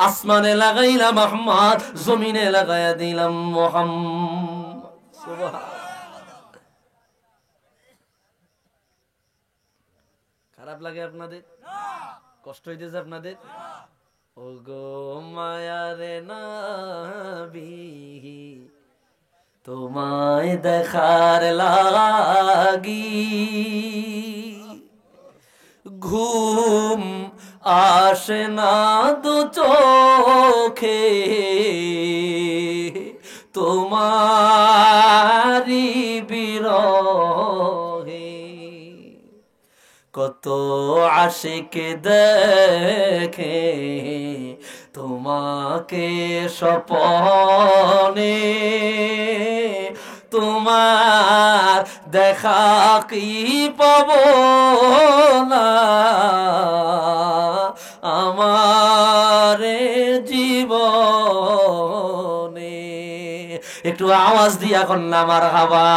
[SPEAKER 1] আসমানে লাগাইলাম আহমদ, জমিনে লাগাইয়া দিলাম মুহাম্মদ। খারাপ লাগে আপনাদের? কষ্ট হইতেছে আপনাদের? ও গো মায়ারে নবী, তোমায় দেখার লাগি ঘুম আসে না দু চোখে, তোমারি বিরহে কত আশিক দেখে তোমাকে স্বপনে, তোমার দেখা কি পাব না আমার জীবনে। একটু আওয়াজ দিয়া কন্যা মারহাবা।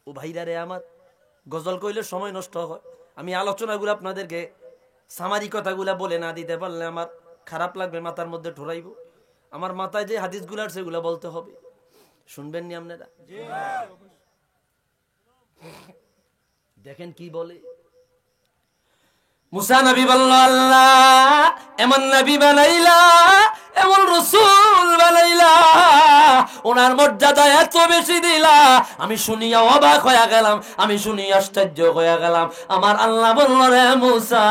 [SPEAKER 1] ও ভাইরা রে আমার, গজল কইলে সময় নষ্ট হয়। আমি আলোচনাগুলো আপনাদেরকে সামারি কথাগুলা বলে না দিতে পারলে আমার খারাপ লাগবে, মাথার মধ্যে ঠোরাইব। আমার মাথায় যে হাদিসগুলো আছে সেগুলো বলতে হবে, শুনবেন নি আপনারা? দেখেন কি বলে মুসা নবী বলল, আল্লাহ এমন নবী বানাইলা, এমন রাসূল বানাইলা, ওনার মর্যাদা এত বেশি দিলা, আমি শুনিয়া অবাক হয়ে গেলাম, আমি শুনিয়া আশ্চর্য হয়ে গেলাম। আমার আল্লাহ বলল, রে মুসা,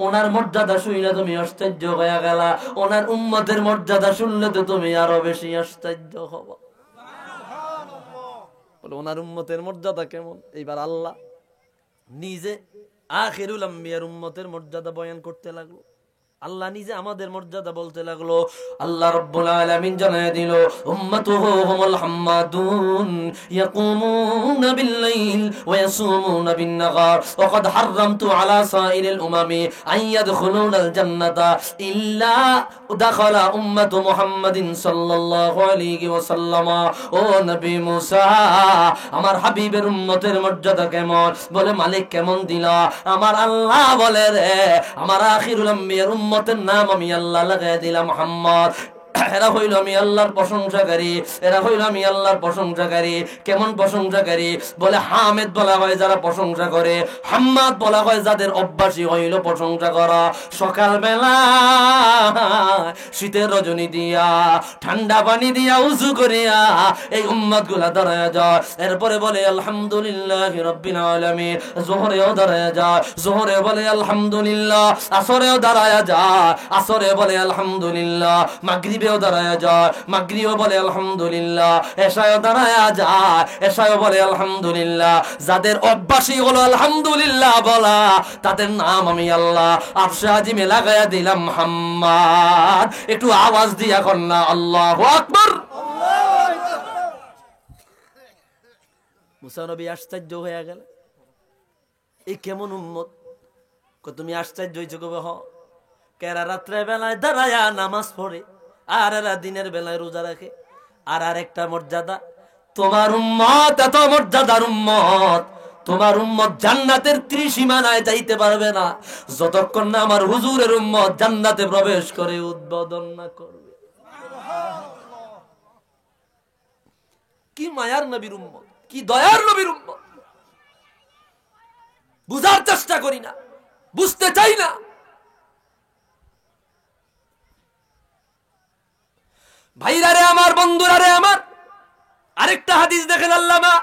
[SPEAKER 1] ওনার মর্যাদা শুনলে তুমি আশ্চর্য হয়ে গেলা, ওনার উম্মতের মর্যাদা শুনলে তো তুমি আরো বেশি আশ্চর্য হবা। বলে ওনার উম্মতের মর্যাদা কেমন? এইবার আল্লাহ নিজে আখিরুল আম্বিয়ার উম্মতের মর্যাদা বয়ান করতে লাগলো। আল্লাহ নিজে আমাদের মর্যাদা বলতে লাগলো। আল্লাহ রাব্বুল আলামিন জানায় দিল, উম্মাতুহু হুমুল হাম্মাদুন ইয়াকুমুনা বিল-লাইল ওয়া ইয়াসুমুনা বিন-নাহার ওয়া ক্বাদ হাররামতু আলা সাইরিল উমামি আন ইয়াদখুলুনাল জান্নাতা ইল্লা দাখালা উম্মাতু মুহাম্মাদিন সাল্লাল্লাহু আলাইহি ওয়াসাল্লাম। ও নবী মুসা, আমার হাবিবের উম্মতের মর্যাদা কেমন? বলে মালিক কেমন দিলা? আমার আল্লাহ বলে, রে আমার আখিরুল আম্বিয়ার উম্মতের নাম আমি আল্লাহ লাগাই দিলাম মুহাম্মদ। এরা হইল আমি আল্লাহর প্রশংসাকারী, এরা হইল আমি আল্লাহর প্রশংসাকারী। কেমন প্রশংসাকারী? বলে হামেদ বলা হয় যারা প্রশংসা করে, হাম্মাদ বলা হয় যাদের অভ্যাসী হইল প্রশংসা করা। সকালবেলা শীতের রজনী দিয়া ঠান্ডা পানি দিয়া উযু করিয়া এই উম্মত গুলা দাঁড়ায় যায়, এরপরে বলে আলহামদুলিল্লাহি রাব্বিল আলামিন। জোহরেও দাঁড়ায় যায়, জোহরে বলে আলহামদুলিল্লাহ। আসরেও দাঁড়ায় যায়, আসরে বলে আলহামদুলিল্লাহ। মাগরিবেও দাঁড়ায় যায়, মাগরিবেও বলে আলহামদুলিল্লাহ। এশায়ও দাঁড়ায় যায়, এশায়ও বলে আলহামদুলিল্লাহ। যাদের অভ্যাসই হলো আলহামদুলিল্লাহ বলা, তাদের নাম আমি আল্লাহ আরশে আজিমে লাগায়া দিলাম মুহাম্মদ। একটু আওয়াজ দিয়া কন্যা আল্লাহু আকবার। মুসা নবী আশ্চর্য হয়ে গেল, এই কেমন উম্মত? তুমি আশ্চর্য হইছো? কবে হ, কেরা রাত্রে বেলায় দাঁড়ায়া নামাজ পড়ে, আর এরা দিনের বেলায় রোজা রাখে। আর আরেকটা মর্যাদা, তোমার উম্মত এত মর্যাদার উম্মত, তোমার উম্মত জান্নাতের ত্রিসীমানায় যাইতে পারবে না যতক্ষণ না আমার হুজুরের উম্মত জান্নাতে প্রবেশ করে উদ্বোধন না করবে। কি মায়ার নবীর উম্মত, কি দয়ার নবীর উম্মত! বুঝার চেষ্টা করি না, বুঝতে চাই না। ভাইরা রে আমার, বন্ধুরা রে আমার, আরেকটা হাদিস দেখেন, আল্লামা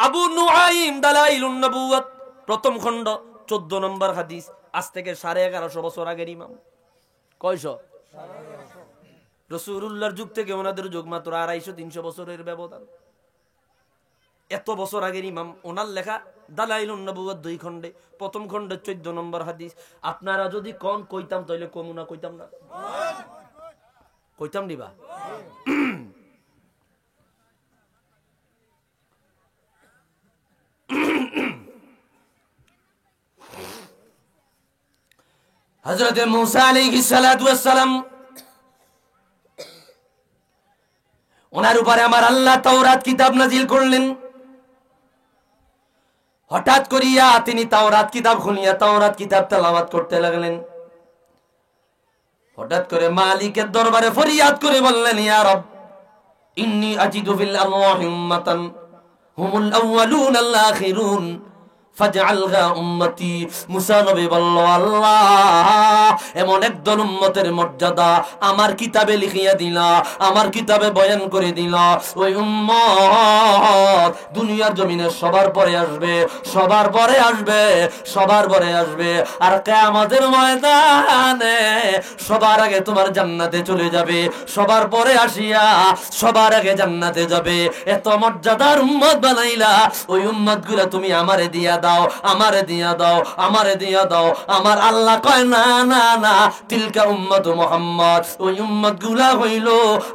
[SPEAKER 1] আবু নুআইম দালাইলুন নবুওয়াত প্রথম খণ্ড 14 নম্বর হাদিস। আজ থেকে 1150 বছর আগের ইমাম। কয়শ? রাসূলুল্লাহর যুগ থেকে ওনাদের যুগ মাত্র 250-300 বছরের ব্যবধান। এত বছর আগের ইমাম, ওনার লেখা দালাইলুন নবুওয়াত 2 খণ্ডে, প্রথম খণ্ডে 14 নম্বর হাদিস। আপনারা যদি কোন কইতাম তাইলে কমু না? কইতাম না? কইতাম দিবা? হযরত মূসা আলাইহিস সালাতু ওয়াস সালাম, ওনার উপরে আমার আল্লাহ তাওরাত কিতাব নাজিল করলেন। হঠাৎ করিয়া তিনি তাওরাত কিতাব খুলিয়া তাওরাত কিতাব তেলাওয়াত করতে লাগলেন। হঠাৎ করে মালিকের দরবারে ফরিয়াদ করে বললেন, ইয়া রব, ইন্নী আজিদু ফিল আরওয়াহি উম্মাতান হুমুল আউয়ালুন আল আখিরুন ফাজআলহা উম্মতি। মুসা নবী বলল, আল্লাহ, এমন একদল উম্মতের মর্যাদা আমার কিতাবে লিখিয়া দিলা, আমার কিতাবে বয়ান করে দিলা। ওই উম্মত দুনিয়ার জমিনে সবার পরে আসবে, সবার পরে আসবে, সবার পরে আসবে। আর কিয়ামতের ময়দানে সবার আগে তোমার জান্নাতে চলে যাবে, সবার পরে আসিয়া সবার আগে জান্নাতে যাবে। এত মর্যাদার উম্মত বানাইলা, ওই উম্মত গুলা তুমি আমারে দিয়া দাও, আমারে দিয়া দাও, আমারে দিয়া দাও। আমার আল্লাহ কয়, না না না, তিলকা উম্মত মুহাম্মদ। ওই উম্মত গুলা হইল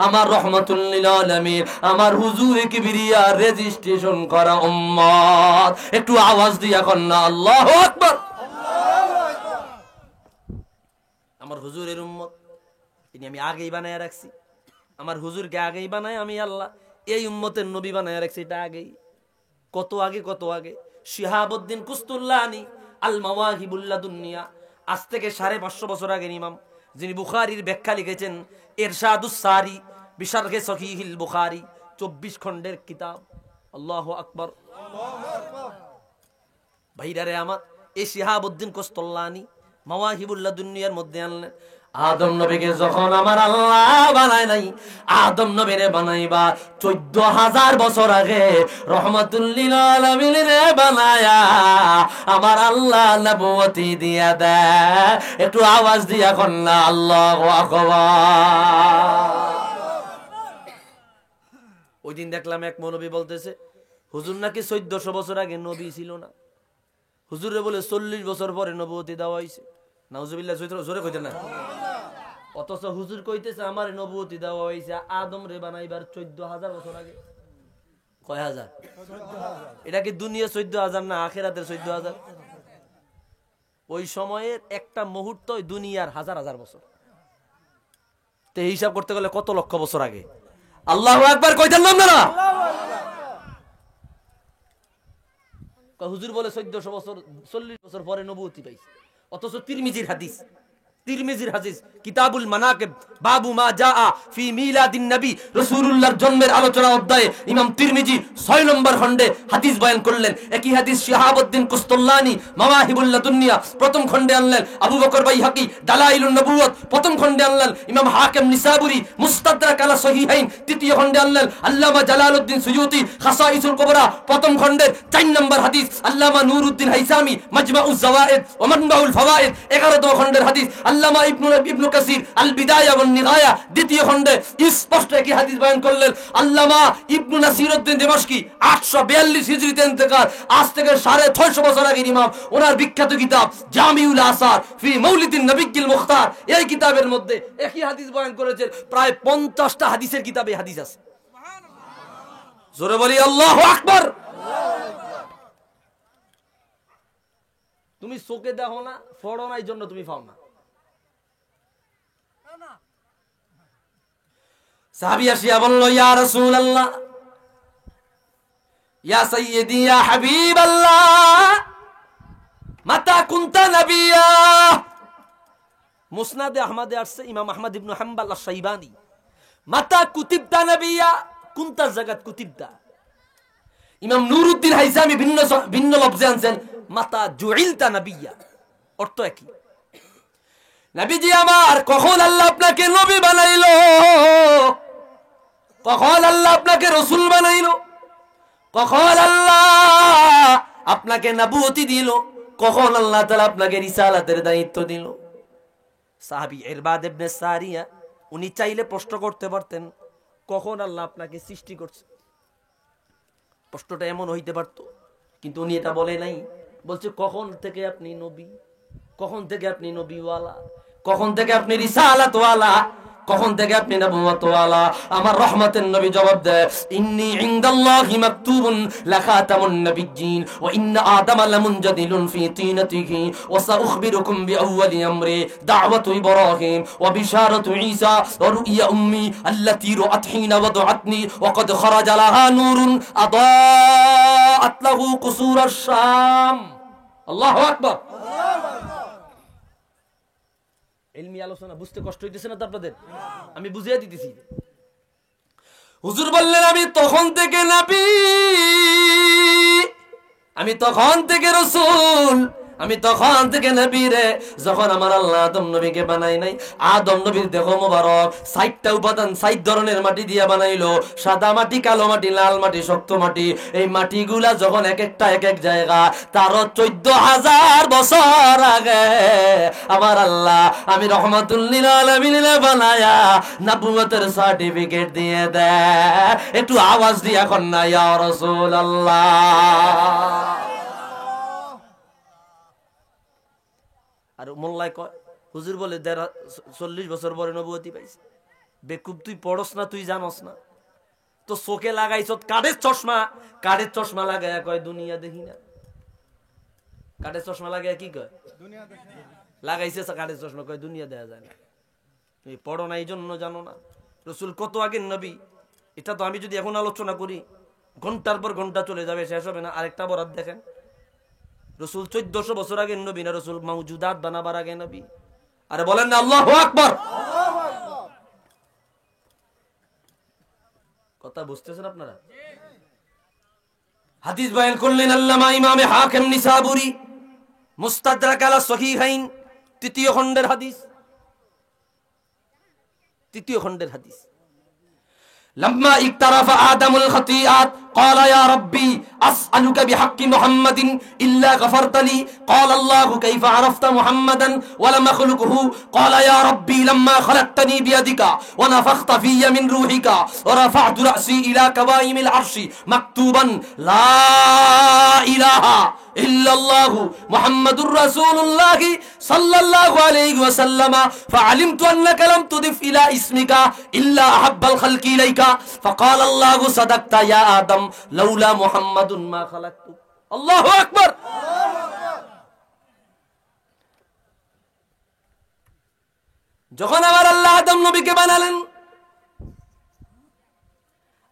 [SPEAKER 1] আমার রহমাতুল লিল আলামিন, আমার হুজুরে কিবরিয়া রেজিস্ট্রেশন করা উম্মত। একটু আওয়াজ দিয়া কর না আল্লাহু আকবার। আমার হুজুরের উম্মত, তিনি আমি আগেই বানায় রাখছি। আমার হুজুরকে আগেই বানায় আমি আল্লাহ এই উম্মতের নবী বানায় রাখছি। এটা আগেই, কত আগে, কত আগে। শিহাবুদ্দিন কুস্তুল্লানি আল মাওয়াহিবুল লাদুনিয়া, আজ থেকে 550 বছর আগের ইমাম, যিনি বুখারীর ব্যাখ্যা লিখেছেন ইরশাদুস সারি বিশারহে সহিহিল বুখারী, 24 খণ্ডের কিতাব। আল্লাহু আকবার। ভাইরারে আমার, এই শিহাবুদ্দিন কুস্তুল্লানি মাওয়াহিবুল লাদুনিয়ার মধ্যে আনলেন, আদম নবীকে যখন আমার আল্লাহ বানায় নাই, আদম নবীরে বানাইবা 14,000 বছর আগে রহমাতুল লিল আলামিনে বানায়া আমার আল্লাহ নবুয়তি দিয়া দেয়। একটু আওয়াজ দিয়া কন্না আল্লাহু আকবার। ওই দিন দেখলাম এক মৌলবী বলতেছে, হুজুর নাকি 1400 বছর আগে নবী ছিল না। হুজুরে বলে 40 বছর পরে নবুয়তি দেওয়া হয়েছে। নাউজুবিল্লাহ, জোরে কইতেন না। অথচ হুজুর কইতেছে আমার নবুয়তি দেওয়া হয়েছে আদম রে বানাইবার 14,000 বছর আগে। কয় হাজার? এটা কি দুনিয়া 14,000 না আখিরাতের 14,000? ওই সময়ের একটা মুহূর্ত দুনিয়ার হাজার হাজার বছর। তো হিসাব করতে গেলে কত লক্ষ বছর আগে। আল্লাহু আকবার কইতেন না আপনারা? হুজুর বলে 1400 বছর, 40 বছর পরে নবুয়তি পাইছে। অথচ তিরমিজির হাদিস, তিরমিজির হাদিস কিতাবুল মানাকিব বাবু মা জাআ ফি মিলাদিন নবী, রাসূলুল্লাহর জন্মের আলোচনা অধ্যায়ে ইমাম তিরমিজি 6 নম্বর খণ্ডে হাদিস বয়ান করলেন। একই হাদিস শিহাবুদ্দিন কুস্তুল্লানি মাওয়াহিবুল লাদুনিয়া প্রথম খণ্ডে আনলেন, আবু বকর বাইহাকি দালাইলুন নবুওয়াত প্রথম খণ্ডে আনলেন, ইমাম হাকিম নিসাবুরি মুস্তাদরাক আলা সহিহাইন তৃতীয় খণ্ডে আনলেন, আল্লামা জালালউদ্দিন সুয়ুতি খাসাইসুল কুবরা প্রথম খণ্ডের 4 নম্বর হাদিস, আল্লামা নূরউদ্দিন হাইসামি মাজমাউজ জাওয়ায়েদ ওয়া মানবাউল ফাওয়ায়েদ 11তম খণ্ডের হাদিস, আল্লামা ইবনু কাসির আল বিদায়া ওয়ান নিহায়া দ্বিতীয় খণ্ডে স্পষ্ট একই হাদিস বয়ান করলেন। আল্লামা ইবনু নাসিরউদ্দিন দিমাশকি 842 হিজরিতে ইন্তেকাল, আজ থেকে 650 বছর আগের ইমাম। ওনার বিখ্যাত কিতাব জামিউল আসার ফি মাউলিদিন নবিয়্যিল মুখতার, এই কিতাবের মধ্যে একই হাদিস বয়ান করেছেন। প্রায় 50টা হাদিসের কিতাবে হাদিস আছে। সুবহানাল্লাহ, জোরে বলি আল্লাহু আকবার। তুমি চোখে দেখো না, পড়ো না, এই জন্য তুমি পাও না। সাহাবী আসিয়া বলল, ইয়া রাসূলুল্লাহ, ইয়া সাইয়্যিদি, ইয়া হাবিবাল্লাহ, মাতা কুনতা নবিয়্যা। মুসনাদে আহমদে আসছে, ইমাম আহমদ ইবনে হাম্বল আশ-শাইবানি, মাতা কুতিবতা নবিয়্যা, কুনতা জাগাত কুতিবতা। ইমাম নূরউদ্দিন হাইসামি ভিন্ন লফজে আনছেন, মাতা জুইলতা নবিয়্যা, অর্থ একই। নবীজি আমার, কখন আল্লাহ আপনাকে নবী বানাইলো? কখন আল্লাহ আপনাকে রাসূল বানাইলো? কখন আল্লাহ আপনাকে নবুয়তি দিল? কখন আল্লাহ তাআলা আপনাকে রিসালাতের দায়িত্ব দিল? সাহাবী ইরবাদ ইবনে সারিয়া উনি চাইলে প্রশ্ন করতে পারতেন, কখন আল্লাহ আপনাকে সৃষ্টি করছে? প্রশ্নটা এমন হইতে পারত, কিন্তু উনি এটা বলে নাই। বলছে কখন থেকে আপনি নবী, কখন থেকে আপনি নবীওয়ালা, কখন থেকে আপনি রিসালাতওয়ালা, কখন থেকে আপনি নবুয়ত ওয়ালা? আমার রহমতের নবী জবাব দেয়, ইন্নী ইনদাল্লাহি মাকতুবুন লাখাতামুন নাবিয়্যিন ওয়া ইন্না আদামা লামুনজাদিলুন ফি তিনাতিহি ওয়া সাউখবিরুকুম বিআউয়ালি আমরি দাওয়াতু ইব্রাহিম ওয়া বিশারাতু ঈসা ওয়া রুইয়া উম্মি আল্লাতী রাআত হিনা ওয়াদআতনি ওয়া কদ খারাজা লাহা নূরুন আদাআত লাহু কুসুরাশ শাম। আল্লাহু আকবার। ইলমি আলোচনা বুঝতে কষ্ট হইতেছে না তো আপনাদের? আমি বুঝিয়ে দিতেছি। হুজুর বললেন, আমি তখন থেকে নবী, আমি তখন থেকে রাসূল, আমি তখন থেকে নবী রে, যখন আমার আল্লাহ আদম নবীকে বানাই নাই। আদম নবীর দেহ মোবারক 60টা উপাদান 60 ধরনের মাটি দিয়া বানাইলো। সাদা মাটি, কালো মাটি, লাল মাটি, শক্ত মাটি। এই মাটিগুলা যখন এক একটা এক এক জায়গা, তারও 14,000 বছর আগে আমার আল্লাহ আমি রহমাতুল লিল আলামিন বানায়া নবুয়তের সার্টিফিকেট দিয়ে দেয়। একটু আওয়াজ দিয়া কন্যা ইয়া রাসূলুল্লাহ। আর মোল্লায় কয়, হুজুর বলে 40 বছর পরে নবুয়তি পাইছে। বেকুব, তুই পড়স না, তুই জানস না। তো চোখে লাগাইছ কাঠের চশমা, কাঠের চশমা লাগায় কয় দুনিয়া দেখি না। কাঠের চশমা লাগায় কি কয়? লাগাইছে কাঠের চশমা, কয় দুনিয়া দেখা যায় না। তুমি পড়ো না, এই জন্য জানো না। রসুল কত আগের নবী, এটা তো আমি যদি এখন আলোচনা করি ঘন্টার পর ঘন্টা চলে যাবে, শেষ হবে না। আরেকটা বরাত দেখেন, রসুল 1400 বছর আগে নবী না, রসুল মাউজুদাত বানাবার আগে নবী। আরে বলেন না আল্লাহু আকবার। কথা বুঝতেছেন আপনারা? হাদিস বয়ান করলেন আল্লামা ইমামে হাকিম নিসাবুরি মুস্তাদরাক আলা সহিহাইন 3য় খণ্ডের হাদিস, 3য় খণ্ডের হাদিস। لما اقترف آدم الخطيئات قال يا ربي أسألك بحق محمد إلا غفرت لي. قال الله كيف عرفت محمدا ولم أخلقه؟ قال يا ربي لما خلقتني بيدك ونفخت في من روحك ورفعت رأسي إلى كوائم العرش مكتوبا لا إله إلا الله محمد رسول الله صلى الله عليه وسلم فعلمت أنك لم تضف إلى اسمك إلا أحب الخلق إليك فقال الله صدقت يا آدم لولا محمد ما خلقت. الله أكبر. যখন আমার আল্লাহ আদম নবীকে বানালেন,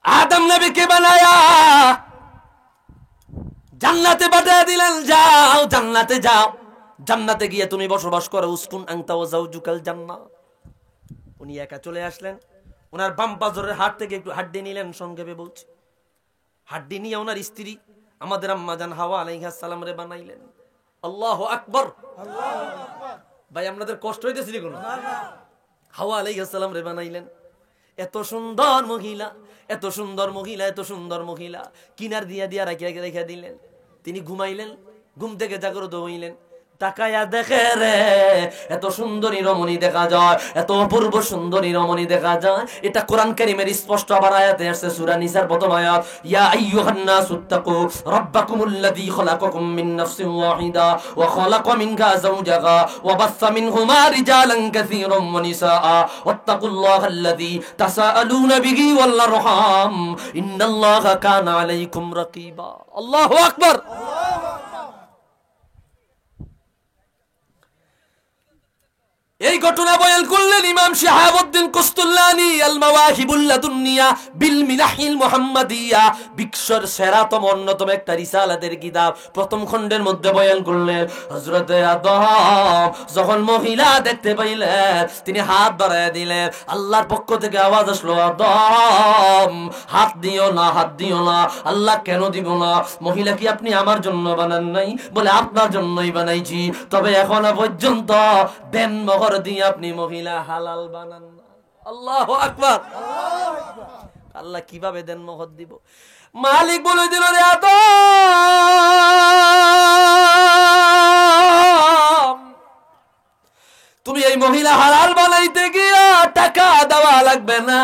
[SPEAKER 1] আদম নবীকে বানায়া জান্নাতে পাঠিয়ে দিলেন, যাও জান্নাতে যাও, জান্নাতে গিয়ে তুমি বসবাস করো। উসকুন আনতা ওয়া যাওজুকাল জান্নাহ। উনি একা চলে আসলেন, ওনার বাম পাজরের হাড় থেকে একটু হাড্ডি নিলেন, সংক্ষেপে বলছি। হাড্ডি নিয়ে ওনার স্ত্রী আমাদের আম্মা জান হাওয়া আলাইহিস সালাম রে বানাইলেন। আল্লাহু আকবার। ভাই আপনাদের কষ্ট হইতেছে কি কোনো? হাওয়া আলাইহিস সালাম রে বানাইলেন। এত সুন্দর মহিলা, এত সুন্দর মহিলা, এত সুন্দর মহিলা কিনার দিয়া দিয়া রেখে দিলেন। তিনি ঘুমাইলেন, ঘুম থেকে জাগ্রত হইলেন, তাকায়া দেখে রে এত সুন্দরী রমণী দেখা যায়, এত অপূর্ব সুন্দরী রমণী দেখা যায়। এটা কোরআন কারীমের স্পষ্ট আবার আয়াতে আসছে, সূরা নিসার প্রথম আয়াত, ইয়া আইয়ুহান নাসুত্তাকু রাব্বাকুমুল্লাযী খালাকাকুম মিন নাফসিন ওয়াহিদা ওয়া খালাকা মিনহা যাওজাহা ওয়া বাসসা মিনহুমা রিজালান কাসীরান ওয়া নিসাআ ওয়াত্তাকুল্লাহাল্লাযী তাসাআলুনা বিহি ওয়াল আরহাম ইন্নাল্লাহা কানা আলাইকুম রাকীবা। আল্লাহু আকবার। এই ঘটনা বয়ান করলেন ইমাম শিহাবুদ্দিন কুস্তুল্লানি আল মাওয়াহিবুল লাদুনিয়া বিল মিনাহিল মুহাম্মাদিয়া, বিশ্বর সেরাতম অন্যতম একটা রিসালাতের কিতাব, প্রথম খণ্ডের মধ্যে বয়ান করলেন হযরতে আদম যখন মহিলা দেখতে পাইলেন, তিনি হাত বাড়ায় দিলেন। আল্লাহর পক্ষ থেকে আওয়াজ আসলো, আদম হাত দিও না, হাত দিও না। আল্লাহ কেন দিব না? মহিলা কি আপনি আমার জন্য বানান নাই? বলে আপনার জন্যই বানাইছি, তবে এখনো পর্যন্ত দেন মহর দিয়ে আপনি মহিলা হালাল বানান না। আল্লাহু আকবার। আল্লাহ কিভাবে দেন মহর দিব? মালিক বলে দিল, রে আদম তুমি এই মহিলা হালাল বানাইতে গিয়া টাকা দেওয়া লাগবে না,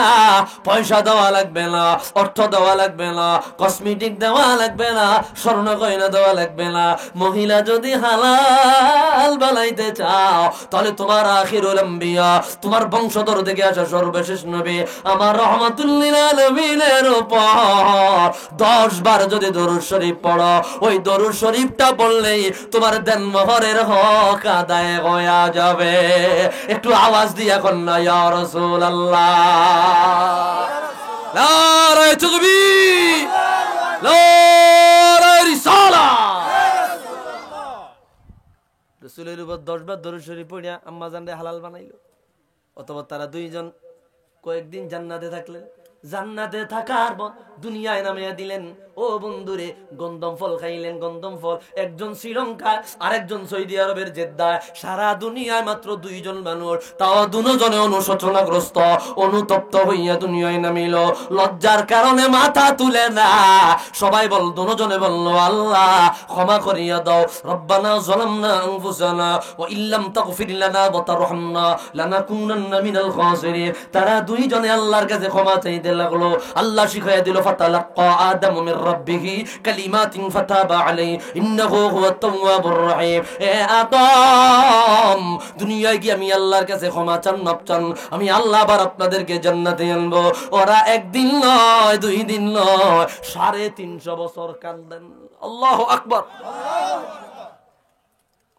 [SPEAKER 1] পয়সা দেওয়া লাগবে না, অর্থ দেওয়া লাগবে না, কসমেটিক দেওয়া লাগবে না, স্বর্ণ গয়না দেওয়া লাগবে না। মহিলা যদি হালাল বানাইতে চাও তাহলে তোমার আখিরুল আম্বিয়া, তোমার বংশধর থেকে আসা সর্বশেষ নবী আমার রাহমাতুল লিল আলামিনের উপর 10 বার যদি দরুদ শরীফ পড়ো, ওই দরুদ শরীফটা পড়লেই তোমার দেনমোহরের হক আদায় হয়ে যাবে। একটু আওয়াজ দিয়ে এখন না ইয়া রাসূলুল্লাহ, নারায়ে তাকবীর, নারায়ে রিসালাহ। রাসূলের উপর 10 বার দরুদ শরীফ পড়িয়া আম্মা জানরে হালাল বানাইলো, অথবা তারা দুইজন কয়েকদিন জান্নাতে থাকলেন। জান্নাতে থাকার পর দুনিয়ায় নামিয়ে দিলেন। ও বন্ধুরে, গন্ধম ফল খাইলেন। গন্ধম ফল একজন শ্রীলঙ্কায়, আরেকজন সৌদি আরবের জেদ্দায়। সারা দুনিয়ায় মাত্র 2 জন মানুষ, তাও দুজনে অনুশোচনাগ্রস্ত, অনুতপ্ত হইয়া দুনিয়ায় নামিল। লজ্জার কারণে মাথা তুলে না। সবাই দুজনে বলল, আল্লাহ ক্ষমা করিয়া দাও, রব্বানা যালামনা আনফুসানা ওয়া ইল্লাম তাগফির লানা ওয়া তারহামনা লানাকুনান্না মিনাল খাসিরিন। তারা দুইজনে আল্লাহর কাছে ক্ষমা চাইতে লাগলো। আল্লাহ শিখাইয়া দিল, ফাতালাক্কা আদম মির রাব্বিহি কালিমাতিন ফাতাবা আলাইহি ইন্নাহু হুয়াত তাওয়াবুর রহিম। এ আদম, দুনিয়ায় কি আমি আল্লাহর কাছে ক্ষমা চান, মাপ চান, আমি আল্লাহ আবার আপনাদেরকে জান্নাতে আনবো। ওরা একদিন নয়, 2 দিন নয়, 350 বছর কাঁদলেন। আল্লাহু আকবার।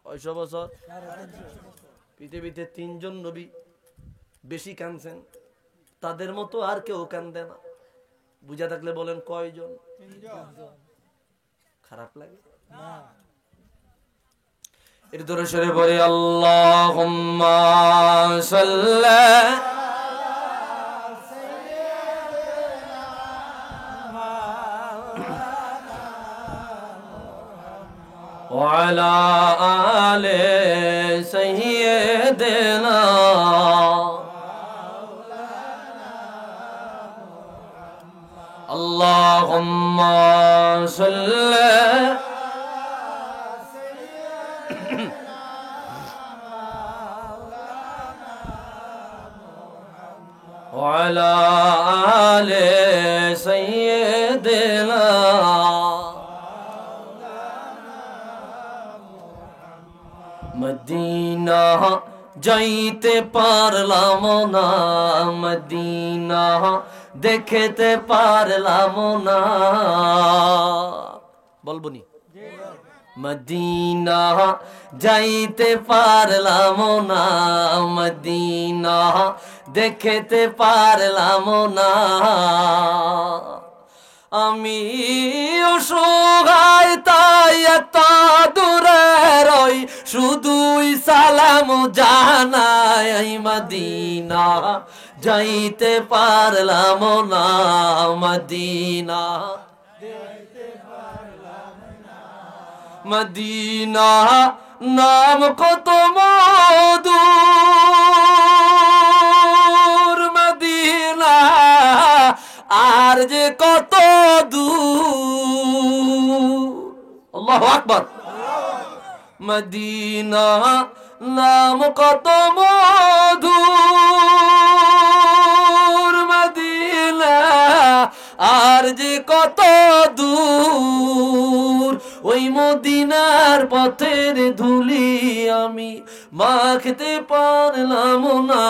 [SPEAKER 1] কয়শো বছর? পৃথিবীতে 3 জন নবী বেশি কাঁদছেন, তাদের মতো আর কেউ কান্দে না। বুঝা থাকলে বলেন কয়জন? খারাপ লাগে না? এর দরুদ শরীফ পড়ে আল্লাহুম্মা সাল্লি ওয়া আলা আলি সাইয়্যিদিনা আল্লাহুম্মা সাল্লি ওয়া আলা আলি সাইয়্যিদিনা। মদিনা যাইতে পারলাম না, মদিনা দেখতে পারলাম না। বলবনি? মদিনা যাইতে পারলাম না, মদিনা দেখতে পারলাম না। আমি অসহায় তাই এত দূরে রই, শুধুই সালাম জানাই। মদিনা যাইতে পারলাম না, মদিনা মদিনা নাম কত মধুর, মদিনা আর যে কত দূর। আল্লাহু আকবার। মদিনা নাম কত মধুর, মদিনা আর যে কত দূর। ওই মদিনার পথের ধুলি আমি মাখতে পারলাম না,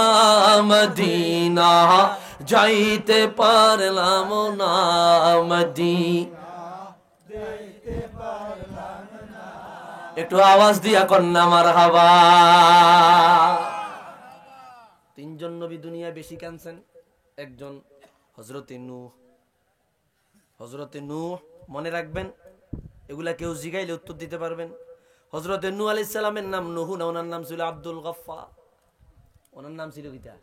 [SPEAKER 1] মদিনা যাইতে পারলাম না, মদিনা। একটু আওয়াজ দিয়া কন্যা মারহাবা। 3 জন নবী দুনিয়ায় বেশি কাঁদছেন। একজন হযরতে নূহ। হযরতে নূহ মনে রাখবেন, এগুলা কেউ জিগাইলে উত্তর দিতে পারবেন। হযরতে নূহ আলাইহিস সালামের নাম নূহ না, ওনার নাম ছিল আব্দুল গফফার। ওনার নাম ছিল কিটা?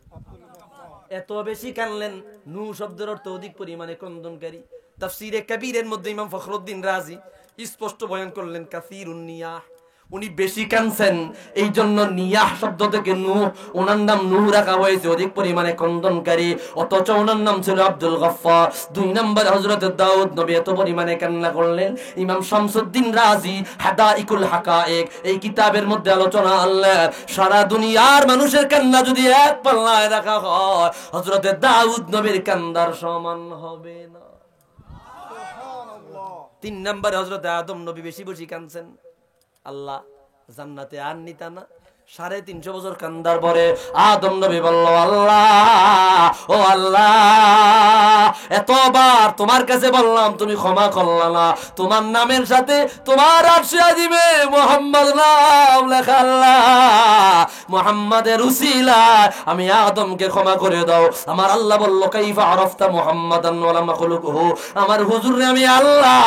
[SPEAKER 1] এত বেশি কানলেন, নূহ শব্দের অর্থ অধিক পরিমাণে ক্রন্দনকারী। তাফসীরে কবীরের মধ্যে ইমাম ফখরুদ্দীন রাজি স্পষ্ট বয়ান করলেন, কাসীরুন নিয়াহ, উনি বেশি কাঁদছেন, এই জন্য নিয়াহ শব্দ থেকে নূহ, ওনার নাম নূহ রাখা হয়েছে, অধিক পরিমাণে ক্রন্দনকারী। অথচ ওনার নাম ছিল আব্দুল গফফার। 2 নম্বর হযরত দাউদ নবী এত পরিমাণে কান্না করলেন। ইমাম শামসুদ্দিন রাজি হাদাইকুল হাকায়েক এই কিতাবের মধ্যে আলোচনা আল্লাহ, সারা দুনিয়ার মানুষের কান্না যদি এক পাল্লায় রাখা হয়, হযরত দাউদ নবীর কান্নার সমান হবে না। 3 নম্বরে হযরত আদম নবী বেশি বেশি কাঁদছেন। আল্লাহ জান্নাতে আর নিতা না। 350 বছর কান্দার পরে আদম নবী বলল, আল্লাহ ও আল্লাহ, এতবার তোমার কাছে বললাম, তুমি ক্ষমা করলা না। তোমার নামের সাথে তোমার আরশে আজিমে মুহাম্মদ নাম লেখা, আল্লাহ মুহাম্মাদের উসিলায় আমি আদমকে ক্ষমা করে দাও। আমার আল্লাহ বলল, কাইফা আরাফতা মুহাম্মাদান ওয়া লা মাখলুকুহু, আমার হুজুরে আমি আল্লাহ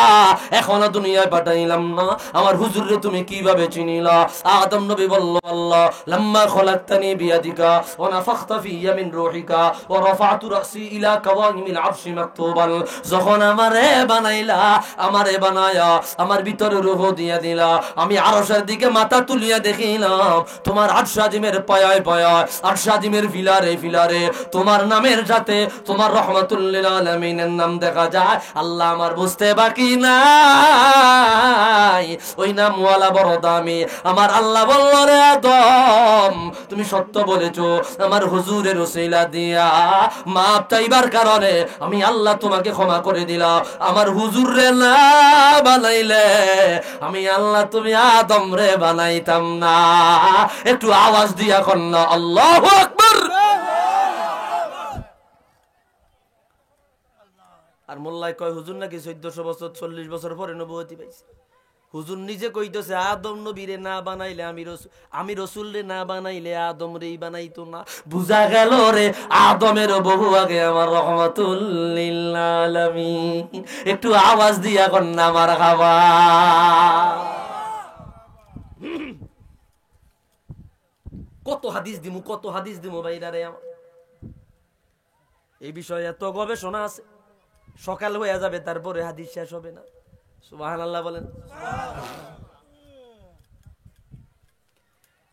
[SPEAKER 1] এখনো দুনিয়ায় পাঠাইলাম না, আমার হুজুরে তুমি কিভাবে চিনিলা? আদম নবী বলল, আল্লাহ লাম্মা খলাকতানি বিয়াদিকা ওয়া নাফাখতা ফিয়া মিন রূহিকা ওয়া রাফা'তু রাসি ইলা কাওয়ামিল আরশি মাকতুবান, যখন আমারে বানাইলা, আমারে বানায়া আমার ভিতরে রূহ দিয়া দিলা, আমি আরশের দিকে মাথা তুলিয়া দেখিলাম তোমার আরশ আজিমের পায়ায় পায়ায়, আরশ আজিমের ফিলারে ফিলারে তোমার নামের সাথে তোমার রহমাতুল লিল আলামিনের নাম দেখা যায়। আল্লাহ আমার বুঝতে বাকি নাই, ওই নাম ওয়ালা বড় দামি। আমার আল্লাহ বলল, রে আদম তুমি সত্য বলেছো, আমার হুজুরের ওসিলা দিয়া মাপ চাইবার কারণে আমি আল্লাহ তোমাকে ক্ষমা করে দিলাম। আমার হুজুর রে না বানাইলে আমি আল্লাহ তুমি আদম রে বানাইতাম না। একটু আওয়াজ দিয়া কন্যা আল্লাহু আকবার। আর মোল্লাই কয় হুজুর নাকি 1400 বছর 40 বছর পরে নবুয়তি পাইছে। হুজুর নিজে কইতেছে, আদম নবীরে না বানাইলে আমি রসুল রে না বানাইলে আদম রেই বানাইতো না। বুঝা গেল রে আদমের বহু আগে আমার রহমাতুল লিল আলামিন। একটু আওয়াজ দিয়া কন্যা মারহাবা। কত হাদিস দিমু ভাইরা রে আমার। এই বিষয়ে এত গবেষণা আছে, সকাল হয়ে যাবে তারপরে হাদিস শেষ হবে না। সুবহানাল্লাহ বলেন।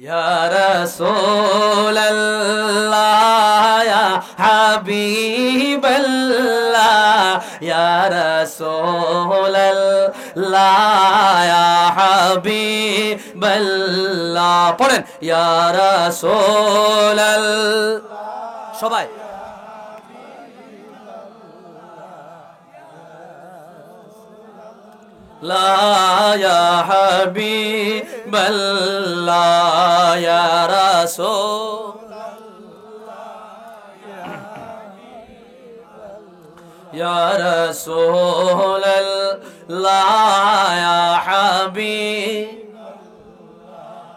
[SPEAKER 1] ইয়া রাসূলুল্লাহ ইয়া হাবিবাল্লাহ, ইয়া রাসূলুল্লাহ ইয়া হাবিবাল্লাহ, পড়েন ইয়া রাসূলুল্লাহ সবাই। লা ইয়া হাবিবাল্লাহ ইয়া রাসূলুল্লাহ ইয়া রাসূলুল্লাহ ইয়া হাবিবাল্লাহ,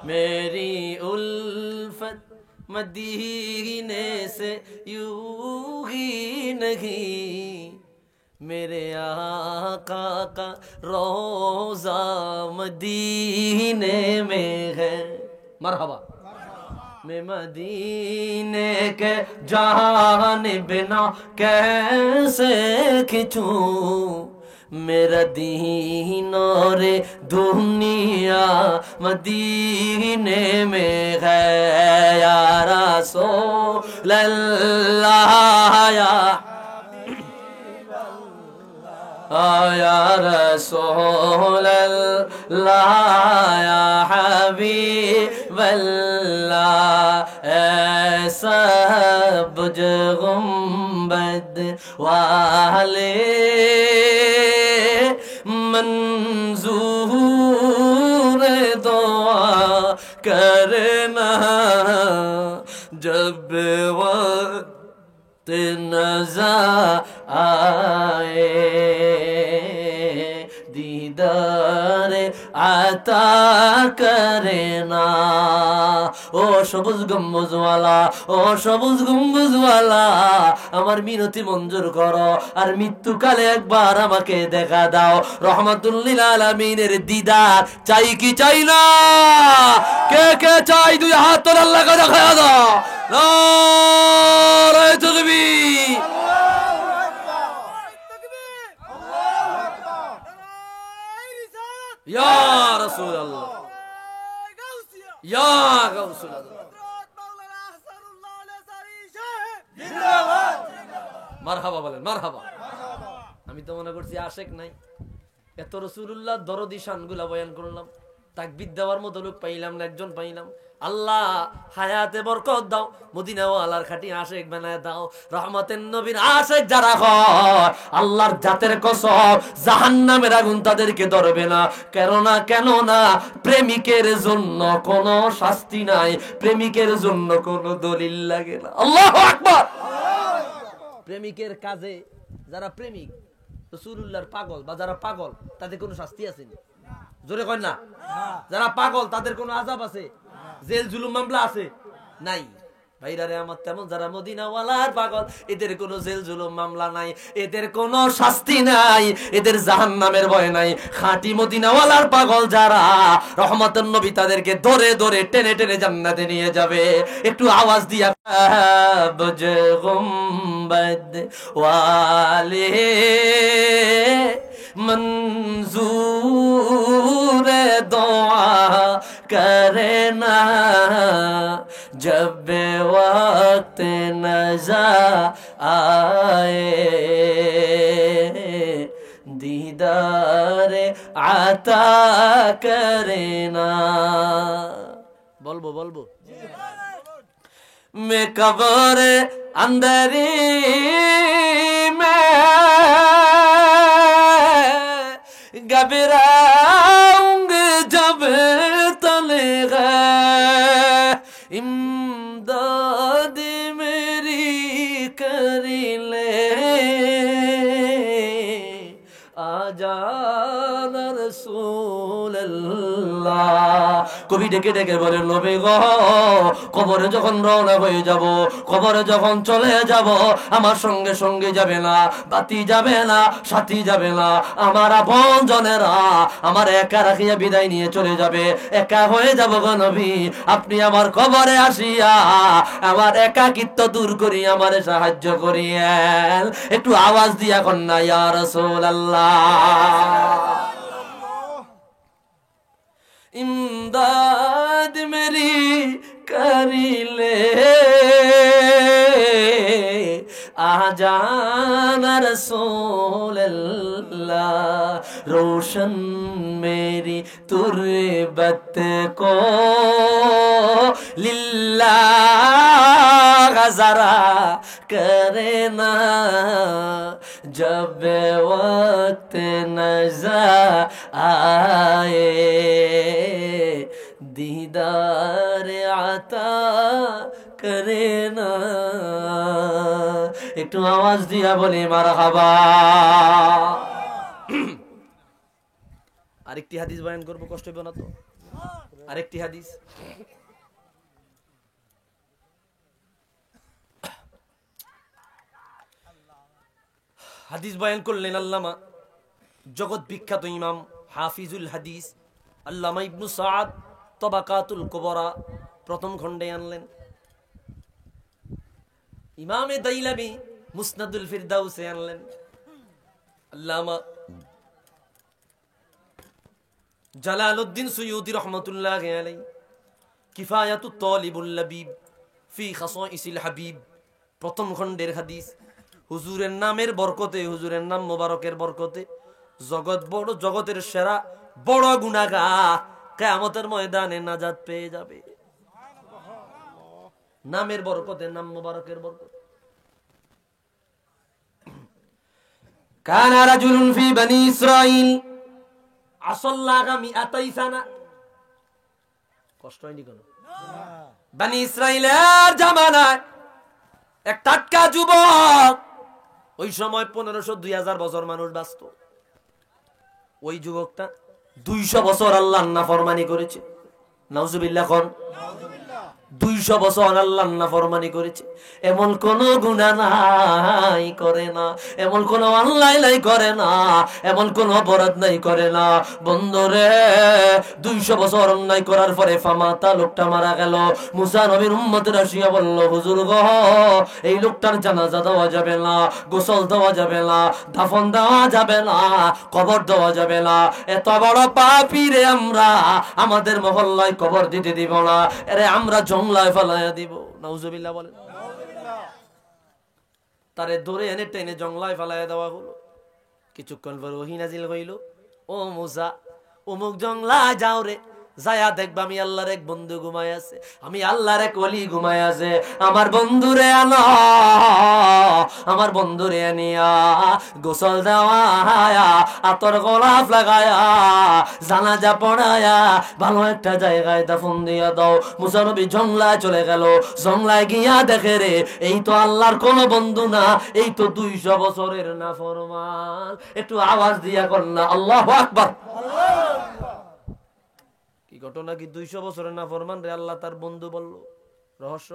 [SPEAKER 1] মেরি উলফত মদীনে से यूं ही नहीं, मेरे आका का रोज़ा मदीने में है। मरहबा। मैं मदीने के जानिब ना कैसे खिंचूं, मेरा दीन और दुनिया मदीने में है। या रसूलल्लाह या रसूलल्लाह या हबीबल्लाह, ऐसा बुज गुंबद वाले मंजूर दुआ करना, जब वक्त नज़र आए दीदार आता करे ना। ও সবুজ গম্বুজওয়ালা, ও সবুজ গম্বুজওয়ালা, আমার মিনতি মঞ্জুর করো, আর মৃত্যুকালে একবার আমাকে দেখা দাও। রহমাতুল লিল আলামিনের দিদার চাই কি চাই না? কে কে চাই? দুই হাত তোল, আল্লাহকে দেখায়া দাও। নারায়ে তাকবীর। ইয়া রাসূলুল্লাহ। ইয়া গাউসুল আজম, মারহাবা বলেন, মারহাবা। আমি তো মনে করছি আশেক নাই, এত রাসূলুল্লাহ দরদি শানগুলা বয়ান করলাম, তাকবীর দেওয়ার মতো লোক পাইলাম না, একজন পাইলাম। আল্লাহ হায়াতে বরকত দাও, মদিনা ওয়ালার খাঁটি আশেক বানায় দাও। রহমতের নবীর আশেক যারা হয়, আল্লাহর জাতের কসম জাহান্নামের আগুন তাদেরকে ধরবে না। কেন না প্রেমিকের জন্য কোনো শাস্তি নাই, প্রেমিকের জন্য কোনো দলিল লাগে না। আল্লাহু আকবার। প্রেমিকের কাজে যারা প্রেমিক রাসূলুল্লাহর পাগল বা যারা পাগল তাদের কোনো শাস্তি আছে না? জোরে কয় না। যারা পাগল তাদের কোনো আযাব আছে? জেল জুলুম মামলা আছে? নাই। ভাইরারে আমার, তেমন যারা মদিনাওয়ালার পাগল, এদের কোনো জেল জুলুম মামলা নাই, এদের কোনো শাস্তি নাই, এদের জাহান্নামের ভয় নাই। খাঁটি মদিনাওয়ালার পাগল যারা, রহমতের নবী তাদেরকে ধরে ধরে টেনে টেনে জান্নাতে নিয়ে যাবে। একটু আওয়াজ দিয়া বজে গুম্বদ ওয়ালে मंजूर दुआ करे ना, जब वक्त नज़ा आए दीदार आता करे ना। বলবো मैं कब्र अंदरी में घबराऊंगी जब तले गए, इमदाद मेरी करी ले, आजान रसूलल्लाह। কবি ডেকে ডেকে বলে, নবী গো কবরে যখন রওনা হয়ে যাব, কবরে যখন চলে যাব, আমার সঙ্গে সঙ্গে যাবে না, বাতি যাবে না, সাথী যাবে না, আমার আপন জনেরা আমার একা রাখিয়া বিদায় নিয়ে চলে যাবে, একা হয়ে যাব গো নবী। আপনি আমার কবরে আসিয়া আমার একাকিত্ব দূর করি, আমারে সাহায্য করিয়েন। একটু আওয়াজ দিয়া কন্যা ইয়া রাসূলুল্লাহ। इमदाद मेरी करी ले, आजान रसूलल्लाह। रोशन मेरी तुरबत को लिल्लाह जरा करे ना, जब वक्त नज़ा आए दीदार आता करे ना। একটু আওয়াজ দিয়া বলি মারহাবা। আরেকটি হাদিস বয়ান করব, কষ্ট হবে না তো? আরেকটি হাদিস, হাদিস বয়ান করলেন আল্লামা জগৎ বিখ্যাত ইমাম হাফিজুল হাদিস আল্লামা ইবনু সাদ তবাকাতুল কুবরা প্রথম খণ্ডে আনলেন। ইমামে দাইলামি মুসনাদুল ফিরদাউসে আনলেন। আল্লামা জালালউদ্দিন সুয়ুতি রহমাতুল্লাহি আলাইহি কিফায়াতুত তালিবুল লাবিব ফি খাসাইসিল হাবিব প্রথম খণ্ডের হাদিস। হুজুরের নামের বরকতে, হুজুরের নাম মোবারকের বরকতে জগতের সেরা বড় গুনাহগার কিয়ামতের ময়দানে নাজাত পেয়ে যাবে। নামের বরকতে, নাম মোবারকের বরকতে। কানা রাজুলুন ফি বনি ইসরাইল আসাল্লাহা মিআতাই সানা। কষ্ট হয়নি কেন? বনি ইসরাইলের জামানায় এক টাটকা যুবক, ওই সময় 1500-2000 বছর মানুষ বাঁচত। ওই যুবকটা 200 বছর আল্লাহর নাফরমানি করেছে। নাউজুবিল্লাহ কোন 200 বছর আল্লাহর নাফরমানি করেছে, এমন কোন গুনাহ নাই করে না, এমন কোন অন্যায় নাই করে না, এমন কোন অপরাধ নাই করে না। বন্ধুরে 200 বছর অন্যায় করার পরে ফামাতা, লোকটা মারা গেল। মুসা নবীর উম্মতেরা আসিয়া বলল, হুজুর গো, এই লোকটার জানাজা দেওয়া যাবে না, গোসল দেওয়া যাবে না, দাফন দেওয়া যাবে না, কবর দেওয়া যাবে না। এত বড় পাপী রে আমরা, আমাদের মহল্লায় কবর দিতে দিব না, আরে আমরা জংলায় ফেলাইয়া দিব। নাউজুবিল্লাহ বলেন। তারে ধরে এনে টেনে জংলায় ফেলাইয়া দেওয়া হলো। কিছুক্ষণ পর ওহী নাজিল হইল, ও মুসা, অমুক জংলায় যাও রে, যায়া দেখবা আমি আল্লাহর এক বন্ধু ঘুমায় আছে, আমি আল্লাহর এক ওলি ঘুমায় আছে। আমার বন্ধুরে আনো, আমার বন্ধুরে আনিয়া গোসল দেওয়ায়া, আতর গোলাপ লাগায়া, জানাজা পড়ায়া, ভালো একটা জায়গায় দাফন দিয়া দাও। মুসা নবী জংলায় চলে গেল। জংলায় গিয়া দেখে রে, এই তো আল্লাহর কোন বন্ধু না, এই তো 200 বছরের নাফরমান। একটু আওয়াজ দিয়া কর না আল্লাহু আকবার। কি ঘটনা? কি 200 বছরের নাফরমান রে আল্লাহ তার বন্ধু বলল? রহস্য।